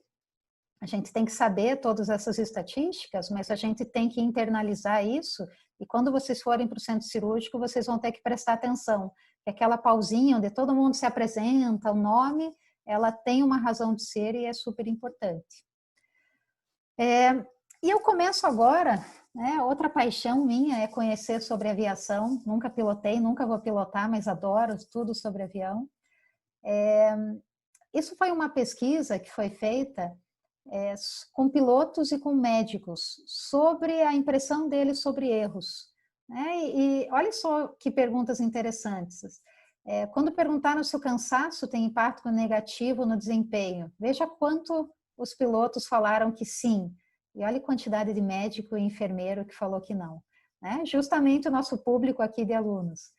A gente tem que saber todas essas estatísticas, mas a gente tem que internalizar isso, e quando vocês forem para o centro cirúrgico, vocês vão ter que prestar atenção, que aquela pausinha onde todo mundo se apresenta, o nome, ela tem uma razão de ser e é super importante. E eu começo agora, né, outra paixão minha é conhecer sobre aviação. Nunca pilotei, nunca vou pilotar, mas adoro tudo sobre avião. Isso foi uma pesquisa que foi feita com pilotos e com médicos sobre a impressão deles sobre erros. Né? E olha só que perguntas interessantes. Quando perguntaram se o cansaço tem impacto negativo no desempenho, veja quanto os pilotos falaram que sim. E olha a quantidade de médico e enfermeiro que falou que não. Né? Justamente o nosso público aqui de alunos.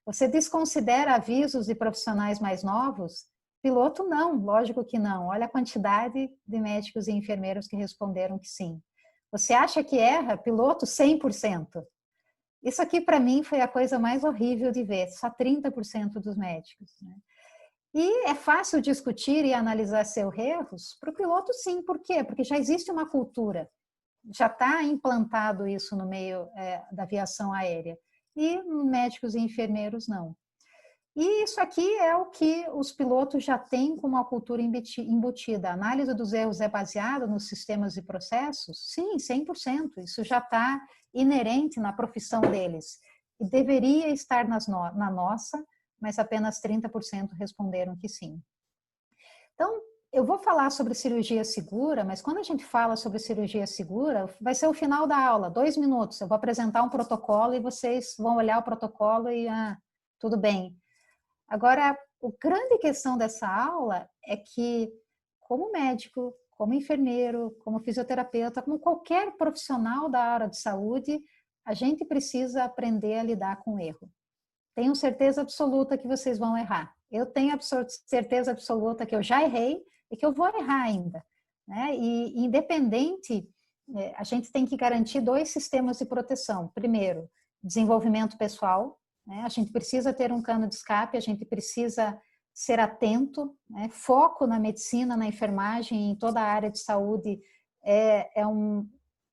Você desconsidera avisos de profissionais mais novos? Piloto não, lógico que não. Olha a quantidade de médicos e enfermeiros que responderam que sim. Você acha que erra? Piloto 100%. Isso aqui para mim foi a coisa mais horrível de ver, só 30% dos médicos. Né? E é fácil discutir e analisar seus erros? Para o piloto, sim. Por quê? Porque já existe uma cultura, já está implantado isso no meio da aviação aérea. E médicos e enfermeiros, não. E isso aqui é o que os pilotos já têm com uma cultura embutida. A análise dos erros é baseada nos sistemas e processos? Sim, 100%. Isso já está inerente na profissão deles. E deveria estar na nossa, mas apenas 30% responderam que sim. Então, Eu vou falar sobre cirurgia segura, mas quando a gente fala sobre cirurgia segura, vai ser o final da aula, 2 minutos. Eu vou apresentar um protocolo e vocês vão olhar o protocolo e tudo bem. Agora, a grande questão dessa aula é que, como médico, como enfermeiro, como fisioterapeuta, como qualquer profissional da área de saúde, a gente precisa aprender a lidar com o erro. Tenho certeza absoluta que vocês vão errar. Eu tenho certeza absoluta que eu já errei e que eu vou errar ainda, né? E independente, a gente tem que garantir 2 sistemas de proteção. Primeiro, desenvolvimento pessoal, né? A gente precisa ter um cano de escape, a gente precisa ser atento, né? Foco na medicina, na enfermagem, em toda a área de saúde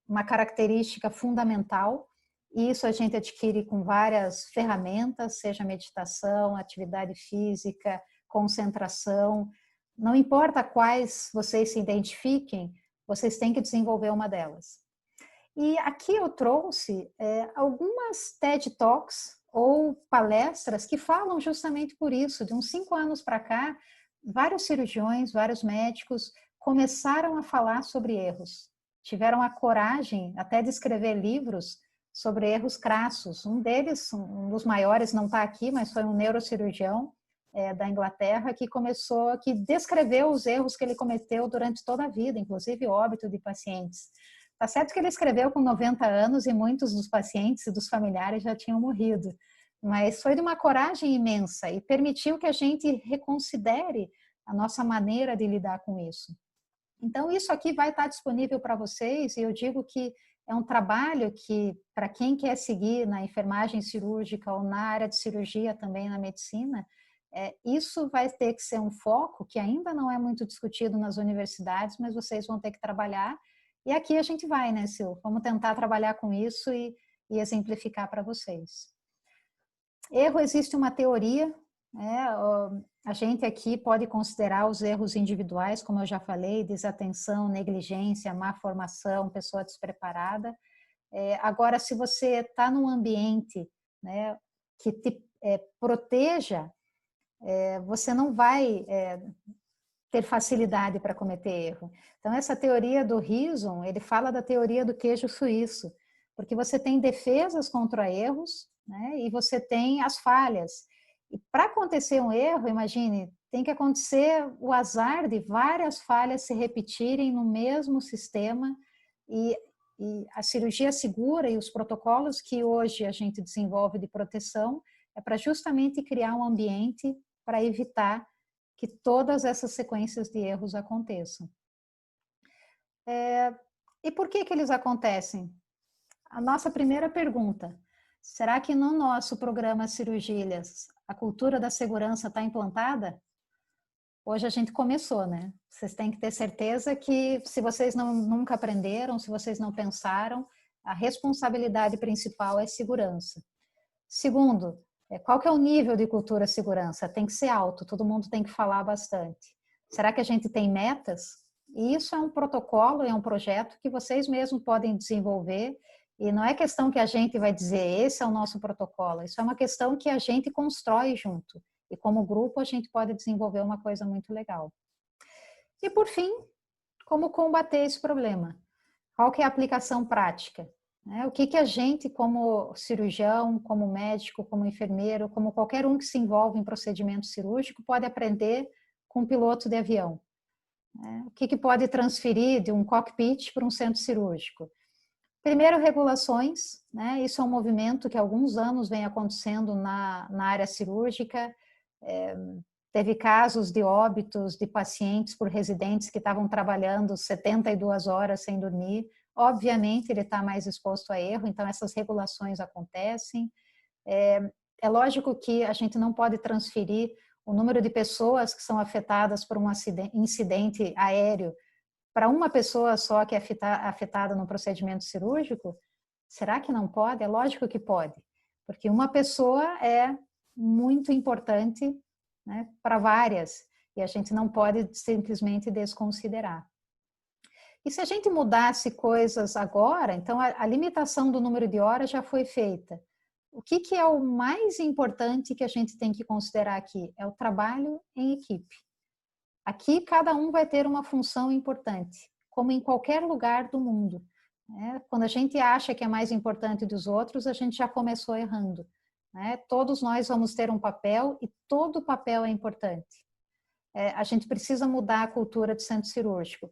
uma característica fundamental. E isso a gente adquire com várias ferramentas, seja meditação, atividade física, concentração. Não importa quais vocês se identifiquem, vocês têm que desenvolver uma delas. E aqui eu trouxe algumas TED Talks ou palestras que falam justamente por isso. De uns 5 anos para cá, vários cirurgiões, vários médicos começaram a falar sobre erros. Tiveram a coragem até de escrever livros sobre erros crassos. Um deles, um dos maiores, não está aqui, mas foi um neurocirurgião da Inglaterra que descreveu os erros que ele cometeu durante toda a vida, inclusive óbito de pacientes. Tá certo que ele escreveu com 90 anos e muitos dos pacientes e dos familiares já tinham morrido, mas foi de uma coragem imensa e permitiu que a gente reconsidere a nossa maneira de lidar com isso. Então, isso aqui vai estar disponível para vocês e eu digo que é um trabalho que, para quem quer seguir na enfermagem cirúrgica ou na área de cirurgia também na medicina, isso vai ter que ser um foco que ainda não é muito discutido nas universidades, mas vocês vão ter que trabalhar. E aqui a gente vai, né, Sil? Vamos tentar trabalhar com isso e exemplificar para vocês. Erro, existe uma teoria, né? A gente aqui pode considerar os erros individuais, como eu já falei, desatenção, negligência, má formação, pessoa despreparada. Agora, se você está num ambiente, né, que te proteja, você não vai ter facilidade para cometer erro. Então, essa teoria do Rison, ele fala da teoria do queijo suíço, porque você tem defesas contra erros, né, e você tem as falhas. E para acontecer um erro, imagine, tem que acontecer o azar de várias falhas se repetirem no mesmo sistema e a cirurgia segura e os protocolos que hoje a gente desenvolve de proteção é para justamente criar um ambiente para evitar que todas essas sequências de erros aconteçam. E por que eles acontecem? A nossa primeira pergunta, será que no nosso programa Cirurgias a cultura da segurança está implantada? Hoje a gente começou, né? Vocês têm que ter certeza que se vocês nunca aprenderam, se vocês não pensaram, a responsabilidade principal é segurança. Segundo, qual que é o nível de cultura segurança? Tem que ser alto, todo mundo tem que falar bastante. Será que a gente tem metas? E isso é um protocolo, é um projeto que vocês mesmos podem desenvolver e não é questão que a gente vai dizer, esse é o nosso protocolo, isso é uma questão que a gente constrói junto. E como grupo a gente pode desenvolver uma coisa muito legal. E por fim, como combater esse problema? Qual que é a aplicação prática? O que a gente, como cirurgião, como médico, como enfermeiro, como qualquer um que se envolve em procedimento cirúrgico, pode aprender com um piloto de avião? O que pode transferir de um cockpit para um centro cirúrgico? Primeiro, regulações, né? Isso é um movimento que há alguns anos vem acontecendo na área cirúrgica. Teve casos de óbitos de pacientes por residentes que estavam trabalhando 72 horas sem dormir. Obviamente, ele está mais exposto a erro, então essas regulações acontecem. É lógico que a gente não pode transferir o número de pessoas que são afetadas por um incidente aéreo para uma pessoa só que é afetada no procedimento cirúrgico. Será que não pode? É lógico que pode, porque uma pessoa é muito importante, né, para várias, e a gente não pode simplesmente desconsiderar. E se a gente mudasse coisas agora, então a limitação do número de horas já foi feita. O que é o mais importante que a gente tem que considerar aqui? É o trabalho em equipe. Aqui, cada um vai ter uma função importante, como em qualquer lugar do mundo. Né? Quando a gente acha que é mais importante dos outros, a gente já começou errando. Né? Todos nós vamos ter um papel e todo papel é importante. A gente precisa mudar a cultura do centro cirúrgico.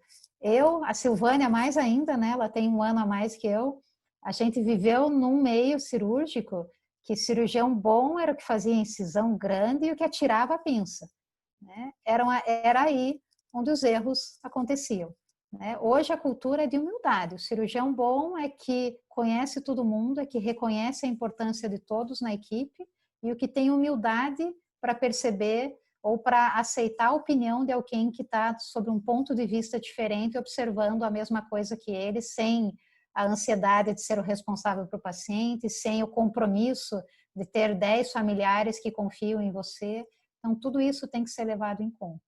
A Silvânia mais ainda, né? Ela tem 1 ano a mais que eu. A gente viveu num meio cirúrgico que cirurgião bom era o que fazia incisão grande e o que atirava a pinça. Né? Era aí onde os erros aconteciam. Né? Hoje a cultura é de humildade. O cirurgião bom é que conhece todo mundo, é que reconhece a importância de todos na equipe e o que tem humildade para perceber ou para aceitar a opinião de alguém que está sob um ponto de vista diferente, observando a mesma coisa que ele, sem a ansiedade de ser o responsável para o paciente, sem o compromisso de ter 10 familiares que confiam em você. Então, tudo isso tem que ser levado em conta.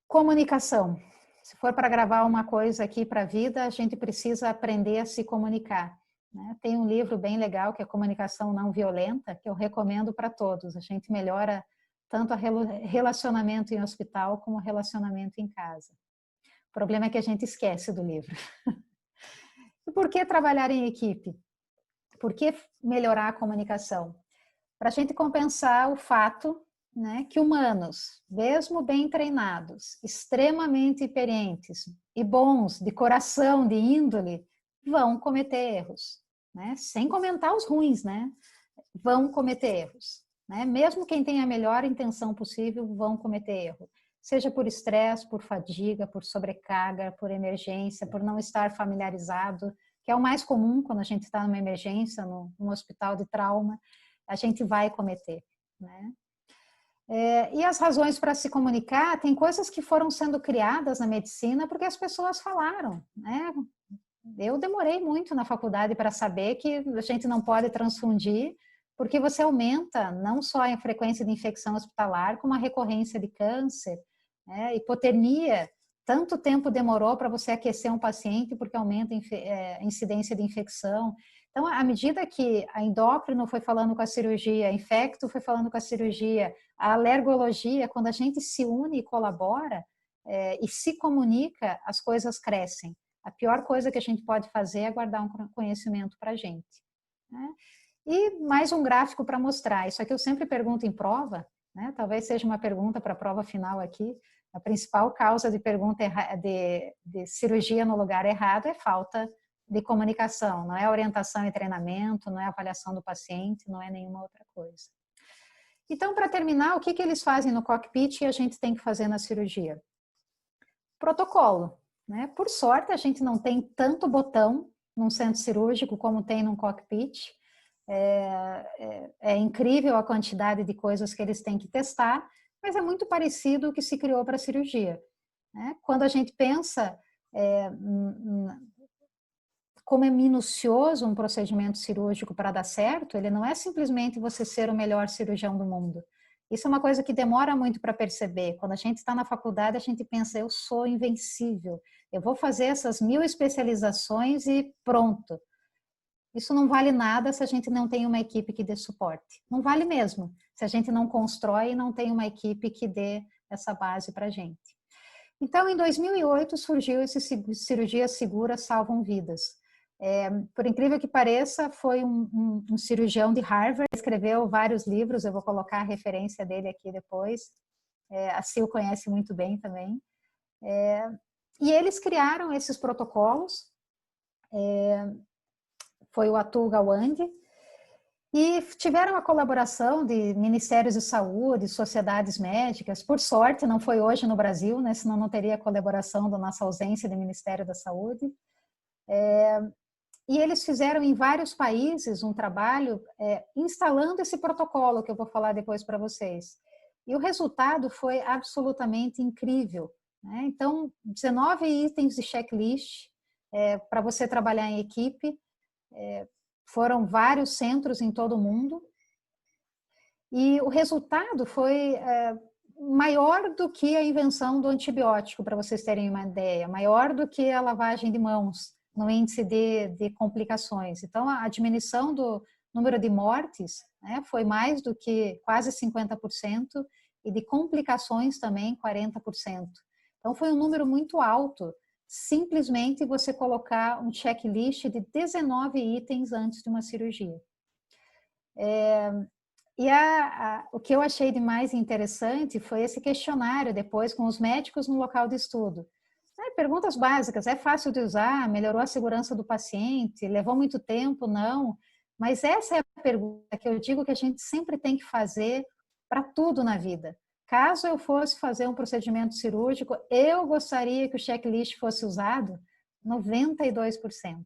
Comunicação. Se for para gravar uma coisa aqui para a vida, a gente precisa aprender a se comunicar. Né? Tem um livro bem legal que é Comunicação Não Violenta, que eu recomendo para todos. A gente melhora tanto o relacionamento em hospital como o relacionamento em casa. O problema é que a gente esquece do livro. E por que trabalhar em equipe? Por que melhorar a comunicação? Para a gente compensar o fato, né, que humanos, mesmo bem treinados, extremamente experientes e bons de coração, de índole, vão cometer erros. Né? Sem comentar os ruins, né? Vão cometer erros. Né? Mesmo quem tem a melhor intenção possível, vão cometer erro. Seja por estresse, por fadiga, por sobrecarga, por emergência, por não estar familiarizado, que é o mais comum quando a gente está numa emergência, num hospital de trauma, a gente vai cometer. Né? E as razões para se comunicar, tem coisas que foram sendo criadas na medicina porque as pessoas falaram. Né? Eu demorei muito na faculdade para saber que a gente não pode transfundir, porque você aumenta não só a frequência de infecção hospitalar, como a recorrência de câncer, né? Hipotermia, tanto tempo demorou para você aquecer um paciente, porque aumenta a incidência de infecção. Então, à medida que a endócrino foi falando com a cirurgia, a infecto foi falando com a cirurgia, a alergologia, quando a gente se une e colabora e se comunica, as coisas crescem. A pior coisa que a gente pode fazer é guardar um conhecimento para a gente. Né? E mais um gráfico para mostrar. Isso aqui eu sempre pergunto em prova, né? Talvez seja uma pergunta para a prova final aqui. A principal causa de pergunta de cirurgia no lugar errado é falta de comunicação. Não é orientação e treinamento, não é avaliação do paciente, não é nenhuma outra coisa. Então, para terminar, o que eles fazem no cockpit e a gente tem que fazer na cirurgia? Protocolo. Né? Por sorte, a gente não tem tanto botão num centro cirúrgico como tem num cockpit. É incrível a quantidade de coisas que eles têm que testar, mas é muito parecido o que se criou para a cirurgia. Né? Quando a gente pensa como é minucioso um procedimento cirúrgico para dar certo, ele não é simplesmente você ser o melhor cirurgião do mundo. Isso é uma coisa que demora muito para perceber. Quando a gente está na faculdade, a gente pensa, eu sou invencível, eu vou fazer essas 1000 especializações e pronto. Isso não vale nada se a gente não tem uma equipe que dê suporte. Não vale mesmo, se a gente não constrói e não tem uma equipe que dê essa base para a gente. Então, em 2008, surgiu esse Cirurgia Segura Salvam Vidas. Por incrível que pareça, foi um cirurgião de Harvard, escreveu vários livros, eu vou colocar a referência dele aqui depois. A Sil conhece muito bem também. E eles criaram esses protocolos, foi o Atul Gawande, e tiveram a colaboração de ministérios de saúde, sociedades médicas. Por sorte, não foi hoje no Brasil, né? Senão não teria a colaboração da nossa ausência do Ministério da Saúde. E eles fizeram em vários países um trabalho instalando esse protocolo que eu vou falar depois para vocês. E o resultado foi absolutamente incrível. Né? Então, 19 itens de checklist para você trabalhar em equipe. Foram vários centros em todo o mundo. E o resultado foi maior do que a invenção do antibiótico, para vocês terem uma ideia. Maior do que a lavagem de mãos no índice de complicações. Então, a diminuição do número de mortes, né, foi mais do que quase 50%, e de complicações também 40%. Então foi um número muito alto, simplesmente você colocar um checklist de 19 itens antes de uma cirurgia. O que eu achei de mais interessante foi esse questionário depois com os médicos no local de estudo. Perguntas básicas, é fácil de usar, melhorou a segurança do paciente, levou muito tempo, não. Mas essa é a pergunta que eu digo que a gente sempre tem que fazer para tudo na vida. Caso eu fosse fazer um procedimento cirúrgico, eu gostaria que o checklist fosse usado 92%.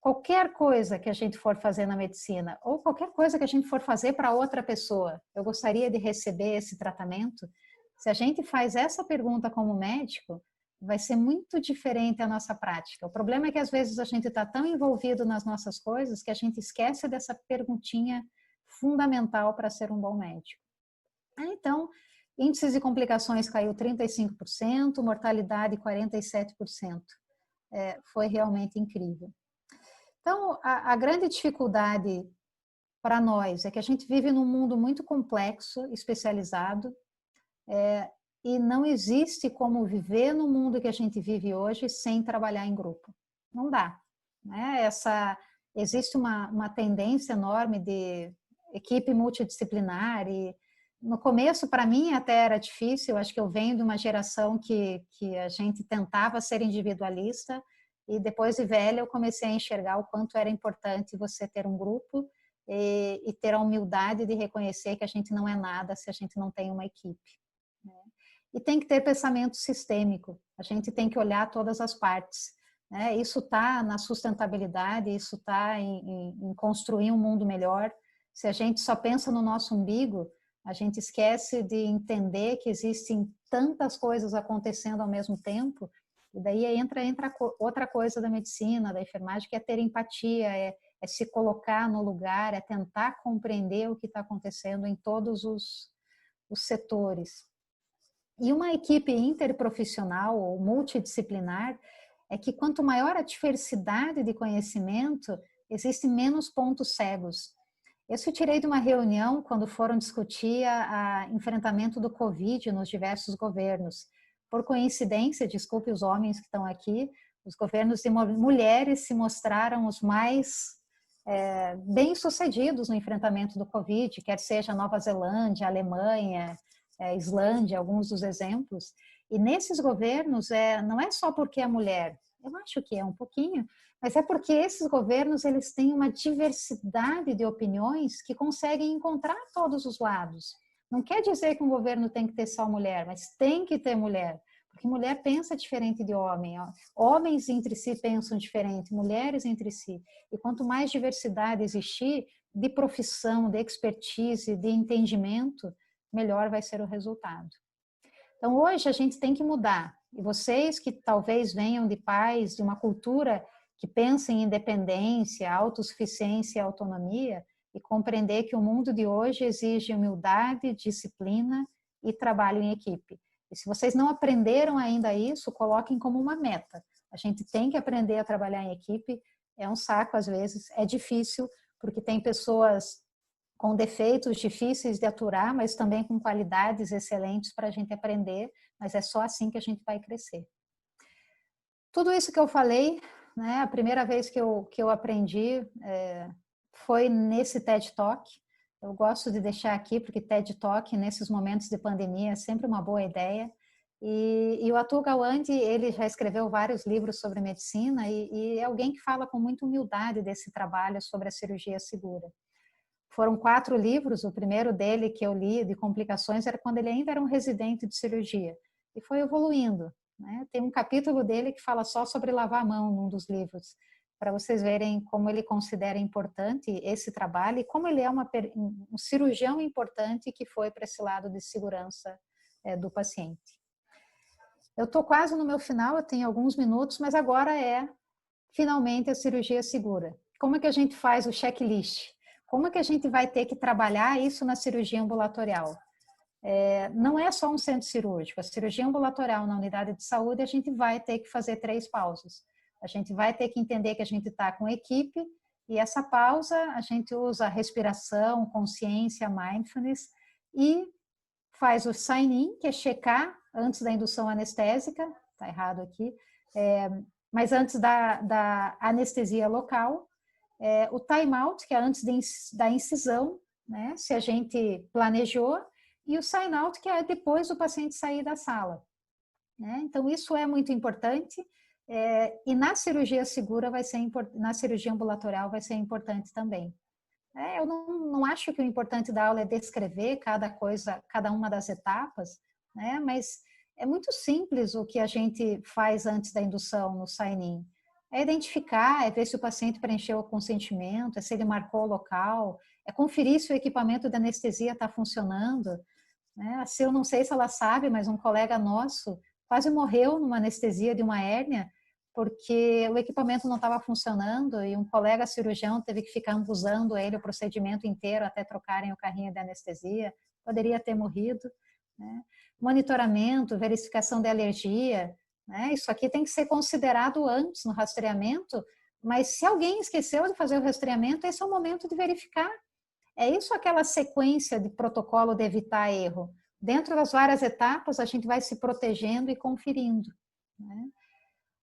Qualquer coisa que a gente for fazer na medicina, ou qualquer coisa que a gente for fazer para outra pessoa, eu gostaria de receber esse tratamento. Se a gente faz essa pergunta como médico, vai ser muito diferente a nossa prática. O problema é que às vezes a gente está tão envolvido nas nossas coisas que a gente esquece dessa perguntinha fundamental para ser um bom médico. Então, índices de complicações caiu 35%, mortalidade 47%. Foi realmente incrível. Então, a grande dificuldade para nós é que a gente vive num mundo muito complexo, especializado, e não existe como viver no mundo que a gente vive hoje sem trabalhar em grupo. Não dá. Né? Existe uma tendência enorme de equipe multidisciplinar e no começo, para mim, até era difícil. Eu acho que eu venho de uma geração que a gente tentava ser individualista e depois de velha eu comecei a enxergar o quanto era importante você ter um grupo e ter a humildade de reconhecer que a gente não é nada se a gente não tem uma equipe. Né? E tem que ter pensamento sistêmico, a gente tem que olhar todas as partes. Né? Isso está na sustentabilidade, isso está em construir um mundo melhor. Se a gente só pensa no nosso umbigo, a gente esquece de entender que existem tantas coisas acontecendo ao mesmo tempo, e daí entra outra coisa da medicina, da enfermagem, que é ter empatia, é se colocar no lugar, é tentar compreender o que está acontecendo em todos os setores. E uma equipe interprofissional ou multidisciplinar é que quanto maior a diversidade de conhecimento, existem menos pontos cegos. Isso eu tirei de uma reunião quando foram discutir o enfrentamento do Covid nos diversos governos. Por coincidência, desculpe os homens que estão aqui, os governos de mulheres se mostraram os mais bem-sucedidos no enfrentamento do Covid, quer seja Nova Zelândia, Alemanha, Islândia, alguns dos exemplos. E nesses governos, não é só porque é mulher, eu acho que é um pouquinho, mas é porque esses governos eles têm uma diversidade de opiniões que conseguem encontrar todos os lados. Não quer dizer que um governo tem que ter só mulher, mas tem que ter mulher, porque mulher pensa diferente de homem. Homens entre si pensam diferente, mulheres entre si. E quanto mais diversidade existir de profissão, de expertise, de entendimento, melhor vai ser o resultado. Então, hoje a gente tem que mudar. E vocês que talvez venham de pais, de uma cultura que pensa em independência, autossuficiência e autonomia, e compreender que o mundo de hoje exige humildade, disciplina e trabalho em equipe. E se vocês não aprenderam ainda isso, coloquem como uma meta. A gente tem que aprender a trabalhar em equipe. É um saco às vezes, é difícil, porque tem pessoas com defeitos difíceis de aturar, mas também com qualidades excelentes para a gente aprender, mas é só assim que a gente vai crescer. Tudo isso que eu falei, né, a primeira vez que eu aprendi foi nesse TED Talk. Eu gosto de deixar aqui, porque TED Talk, nesses momentos de pandemia, é sempre uma boa ideia. E o Atul Gawande, ele já escreveu vários livros sobre medicina e é alguém que fala com muita humildade desse trabalho sobre a cirurgia segura. Foram 4 livros, o primeiro dele que eu li de complicações era quando ele ainda era um residente de cirurgia e foi evoluindo. Né? Tem um capítulo dele que fala só sobre lavar a mão num dos livros, para vocês verem como ele considera importante esse trabalho e como ele é um cirurgião importante que foi para esse lado de segurança do paciente. Eu estou quase no meu final, eu tenho alguns minutos, mas agora finalmente a cirurgia segura. Como é que a gente faz o checklist? Como é que a gente vai ter que trabalhar isso na cirurgia ambulatorial? Não é só um centro cirúrgico. A cirurgia ambulatorial na unidade de saúde, a gente vai ter que fazer 3 pausas. A gente vai ter que entender que a gente está com equipe e essa pausa a gente usa respiração, consciência, mindfulness e faz o sign-in, que é checar antes da indução anestésica, tá errado aqui, mas antes da anestesia local, o time-out, que é antes da incisão, né, se a gente planejou, e o sign-out, que é depois do paciente sair da sala. Né? Então, isso é muito importante, e na cirurgia segura na cirurgia ambulatorial vai ser importante também. Eu não acho que o importante da aula é descrever cada uma das etapas, né? Mas é muito simples o que a gente faz antes da indução no sign-in. É identificar, é ver se o paciente preencheu o consentimento, é se ele marcou o local, é conferir se o equipamento de anestesia está funcionando. Né? Se eu não sei se ela sabe, mas um colega nosso quase morreu numa anestesia de uma hérnia, porque o equipamento não estava funcionando e um colega cirurgião teve que ficar ambusando ele o procedimento inteiro até trocarem o carrinho de anestesia, poderia ter morrido. Né? Monitoramento, verificação de alergia, né? Isso aqui tem que ser considerado antes no rastreamento, mas se alguém esqueceu de fazer o rastreamento, esse é o momento de verificar. É isso aquela sequência de protocolo de evitar erro. Dentro das várias etapas, a gente vai se protegendo e conferindo. Né?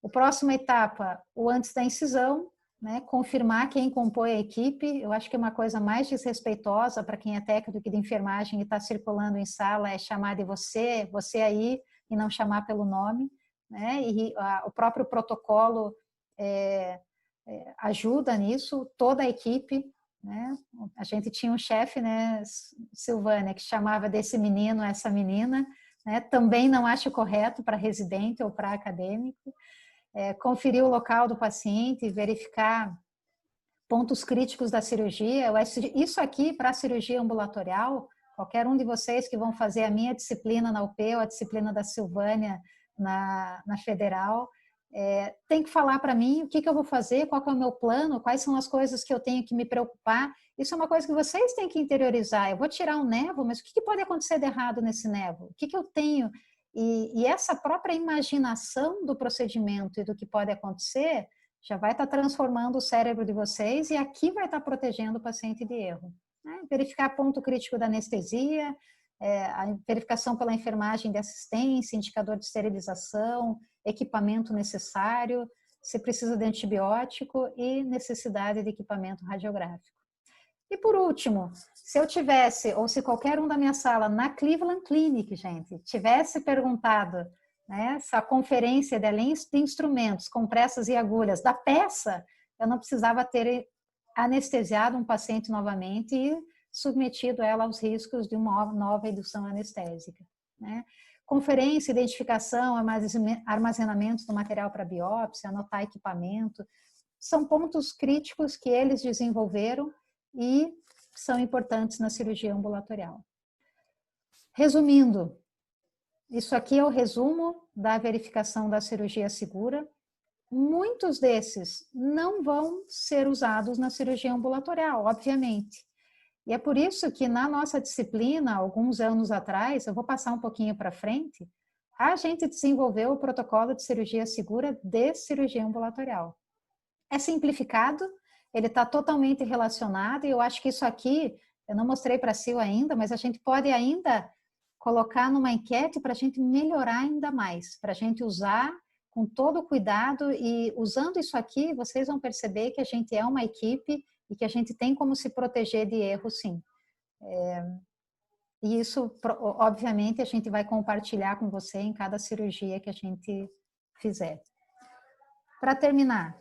A próxima etapa, o antes da incisão, né? Confirmar quem compõe a equipe. Eu acho que uma coisa mais desrespeitosa para quem é técnico de enfermagem e está circulando em sala é chamar de você aí, e não chamar pelo nome. Né? E o próprio protocolo ajuda nisso, toda a equipe. Né? A gente tinha um chefe, né, Silvânia, que chamava desse menino, essa menina. Né? Também não acho correto para residente ou para acadêmico. Conferir o local do paciente, verificar pontos críticos da cirurgia. Isso aqui, para a cirurgia ambulatorial, qualquer um de vocês que vão fazer a minha disciplina na UP ou a disciplina da Silvânia na Federal, tem que falar para mim o que eu vou fazer, qual que é o meu plano, quais são as coisas que eu tenho que me preocupar. Isso é uma coisa que vocês têm que interiorizar. Eu vou tirar um nevo, mas o que pode acontecer de errado nesse nevo? O que eu tenho? E essa própria imaginação do procedimento e do que pode acontecer já vai estar transformando o cérebro de vocês e aqui vai estar protegendo o paciente de erro. Né? Verificar ponto crítico da anestesia, a verificação pela enfermagem de assistência, indicador de esterilização, equipamento necessário, se precisa de antibiótico e necessidade de equipamento radiográfico. E por último, se eu tivesse, ou se qualquer um da minha sala na Cleveland Clinic, gente, tivesse perguntado, né, se a conferência de além de instrumentos, compressas e agulhas da peça, eu não precisava ter anestesiado um paciente novamente e submetido ela aos riscos de uma nova indução anestésica. Né? Conferência, identificação, armazenamento do material para biópsia, anotar equipamento, são pontos críticos que eles desenvolveram e são importantes na cirurgia ambulatorial. Resumindo, isso aqui é o resumo da verificação da cirurgia segura. Muitos desses não vão ser usados na cirurgia ambulatorial, obviamente. E é por isso que na nossa disciplina, alguns anos atrás, eu vou passar um pouquinho para frente, a gente desenvolveu o protocolo de cirurgia segura de cirurgia ambulatorial. É simplificado, ele está totalmente relacionado e eu acho que isso aqui, eu não mostrei para a Sil ainda, mas a gente pode ainda colocar numa enquete para a gente melhorar ainda mais, para a gente usar com todo o cuidado e usando isso aqui, vocês vão perceber que a gente é uma equipe e que a gente tem como se proteger de erro, sim. E isso, obviamente, a gente vai compartilhar com você em cada cirurgia que a gente fizer. Para terminar,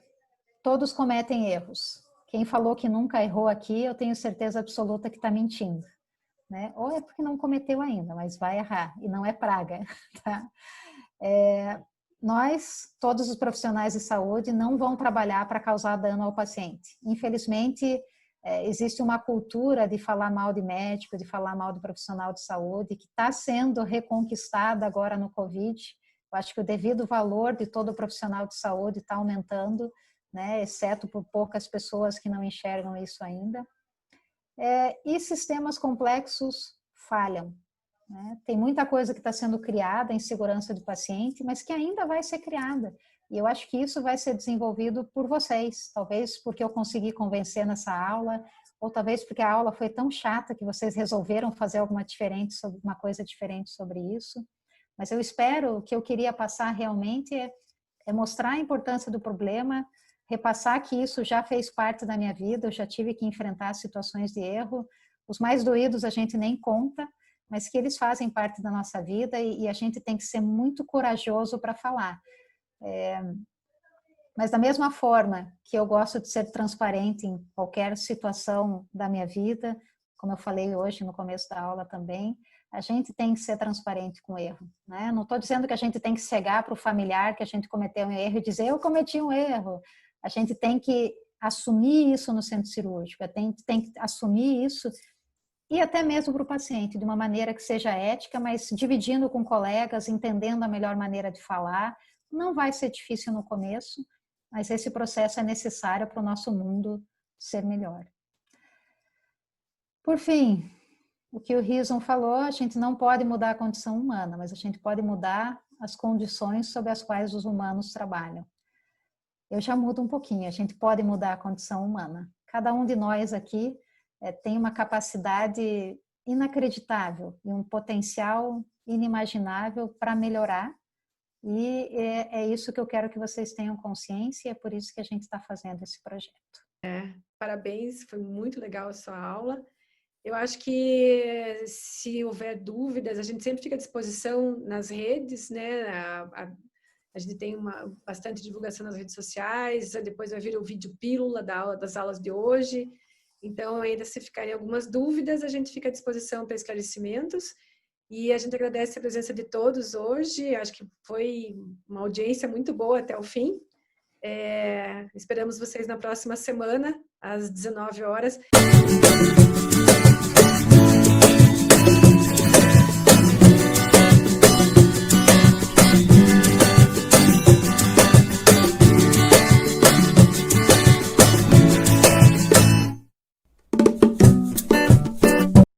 todos cometem erros. Quem falou que nunca errou aqui, eu tenho certeza absoluta que está mentindo. Né? Ou é porque não cometeu ainda, mas vai errar, e não é praga. Tá? Nós, todos os profissionais de saúde, não vão trabalhar para causar dano ao paciente. Infelizmente, existe uma cultura de falar mal de médico, de falar mal de profissional de saúde, que está sendo reconquistada agora no Covid. Eu acho que o devido valor de todo profissional de saúde está aumentando, né, exceto por poucas pessoas que não enxergam isso ainda. E sistemas complexos falham. Né? Tem muita coisa que está sendo criada em segurança do paciente, mas que ainda vai ser criada. E eu acho que isso vai ser desenvolvido por vocês, talvez porque eu consegui convencer nessa aula, ou talvez porque a aula foi tão chata que vocês resolveram fazer alguma coisa diferente sobre isso. Mas eu espero, o que eu queria passar realmente é mostrar a importância do problema, repassar que isso já fez parte da minha vida, eu já tive que enfrentar situações de erro. Os mais doídos a gente nem conta, mas que eles fazem parte da nossa vida e a gente tem que ser muito corajoso para falar. Mas da mesma forma que eu gosto de ser transparente em qualquer situação da minha vida, como eu falei hoje no começo da aula também, a gente tem que ser transparente com o erro, né? Não estou dizendo que a gente tem que cegar para o familiar que a gente cometeu um erro e dizer eu cometi um erro. A gente tem que assumir isso no centro cirúrgico, tem que assumir isso e até mesmo para o paciente, de uma maneira que seja ética, mas dividindo com colegas, entendendo a melhor maneira de falar. Não vai ser difícil no começo, mas esse processo é necessário para o nosso mundo ser melhor. Por fim, o que o Rison falou, a gente não pode mudar a condição humana, mas a gente pode mudar as condições sob as quais os humanos trabalham. Eu já mudo um pouquinho, a gente pode mudar a condição humana. Cada um de nós aqui tem uma capacidade inacreditável e um potencial inimaginável para melhorar. E é isso que eu quero que vocês tenham consciência e é por isso que a gente está fazendo esse projeto. Parabéns, foi muito legal a sua aula. Eu acho que se houver dúvidas, a gente sempre fica à disposição nas redes, né? A gente tem bastante divulgação nas redes sociais, depois vai vir o vídeo pílula das aulas de hoje. Então, ainda se ficarem algumas dúvidas, a gente fica à disposição para esclarecimentos. E a gente agradece a presença de todos hoje. Acho que foi uma audiência muito boa até o fim. Esperamos vocês na próxima semana, às 19 horas.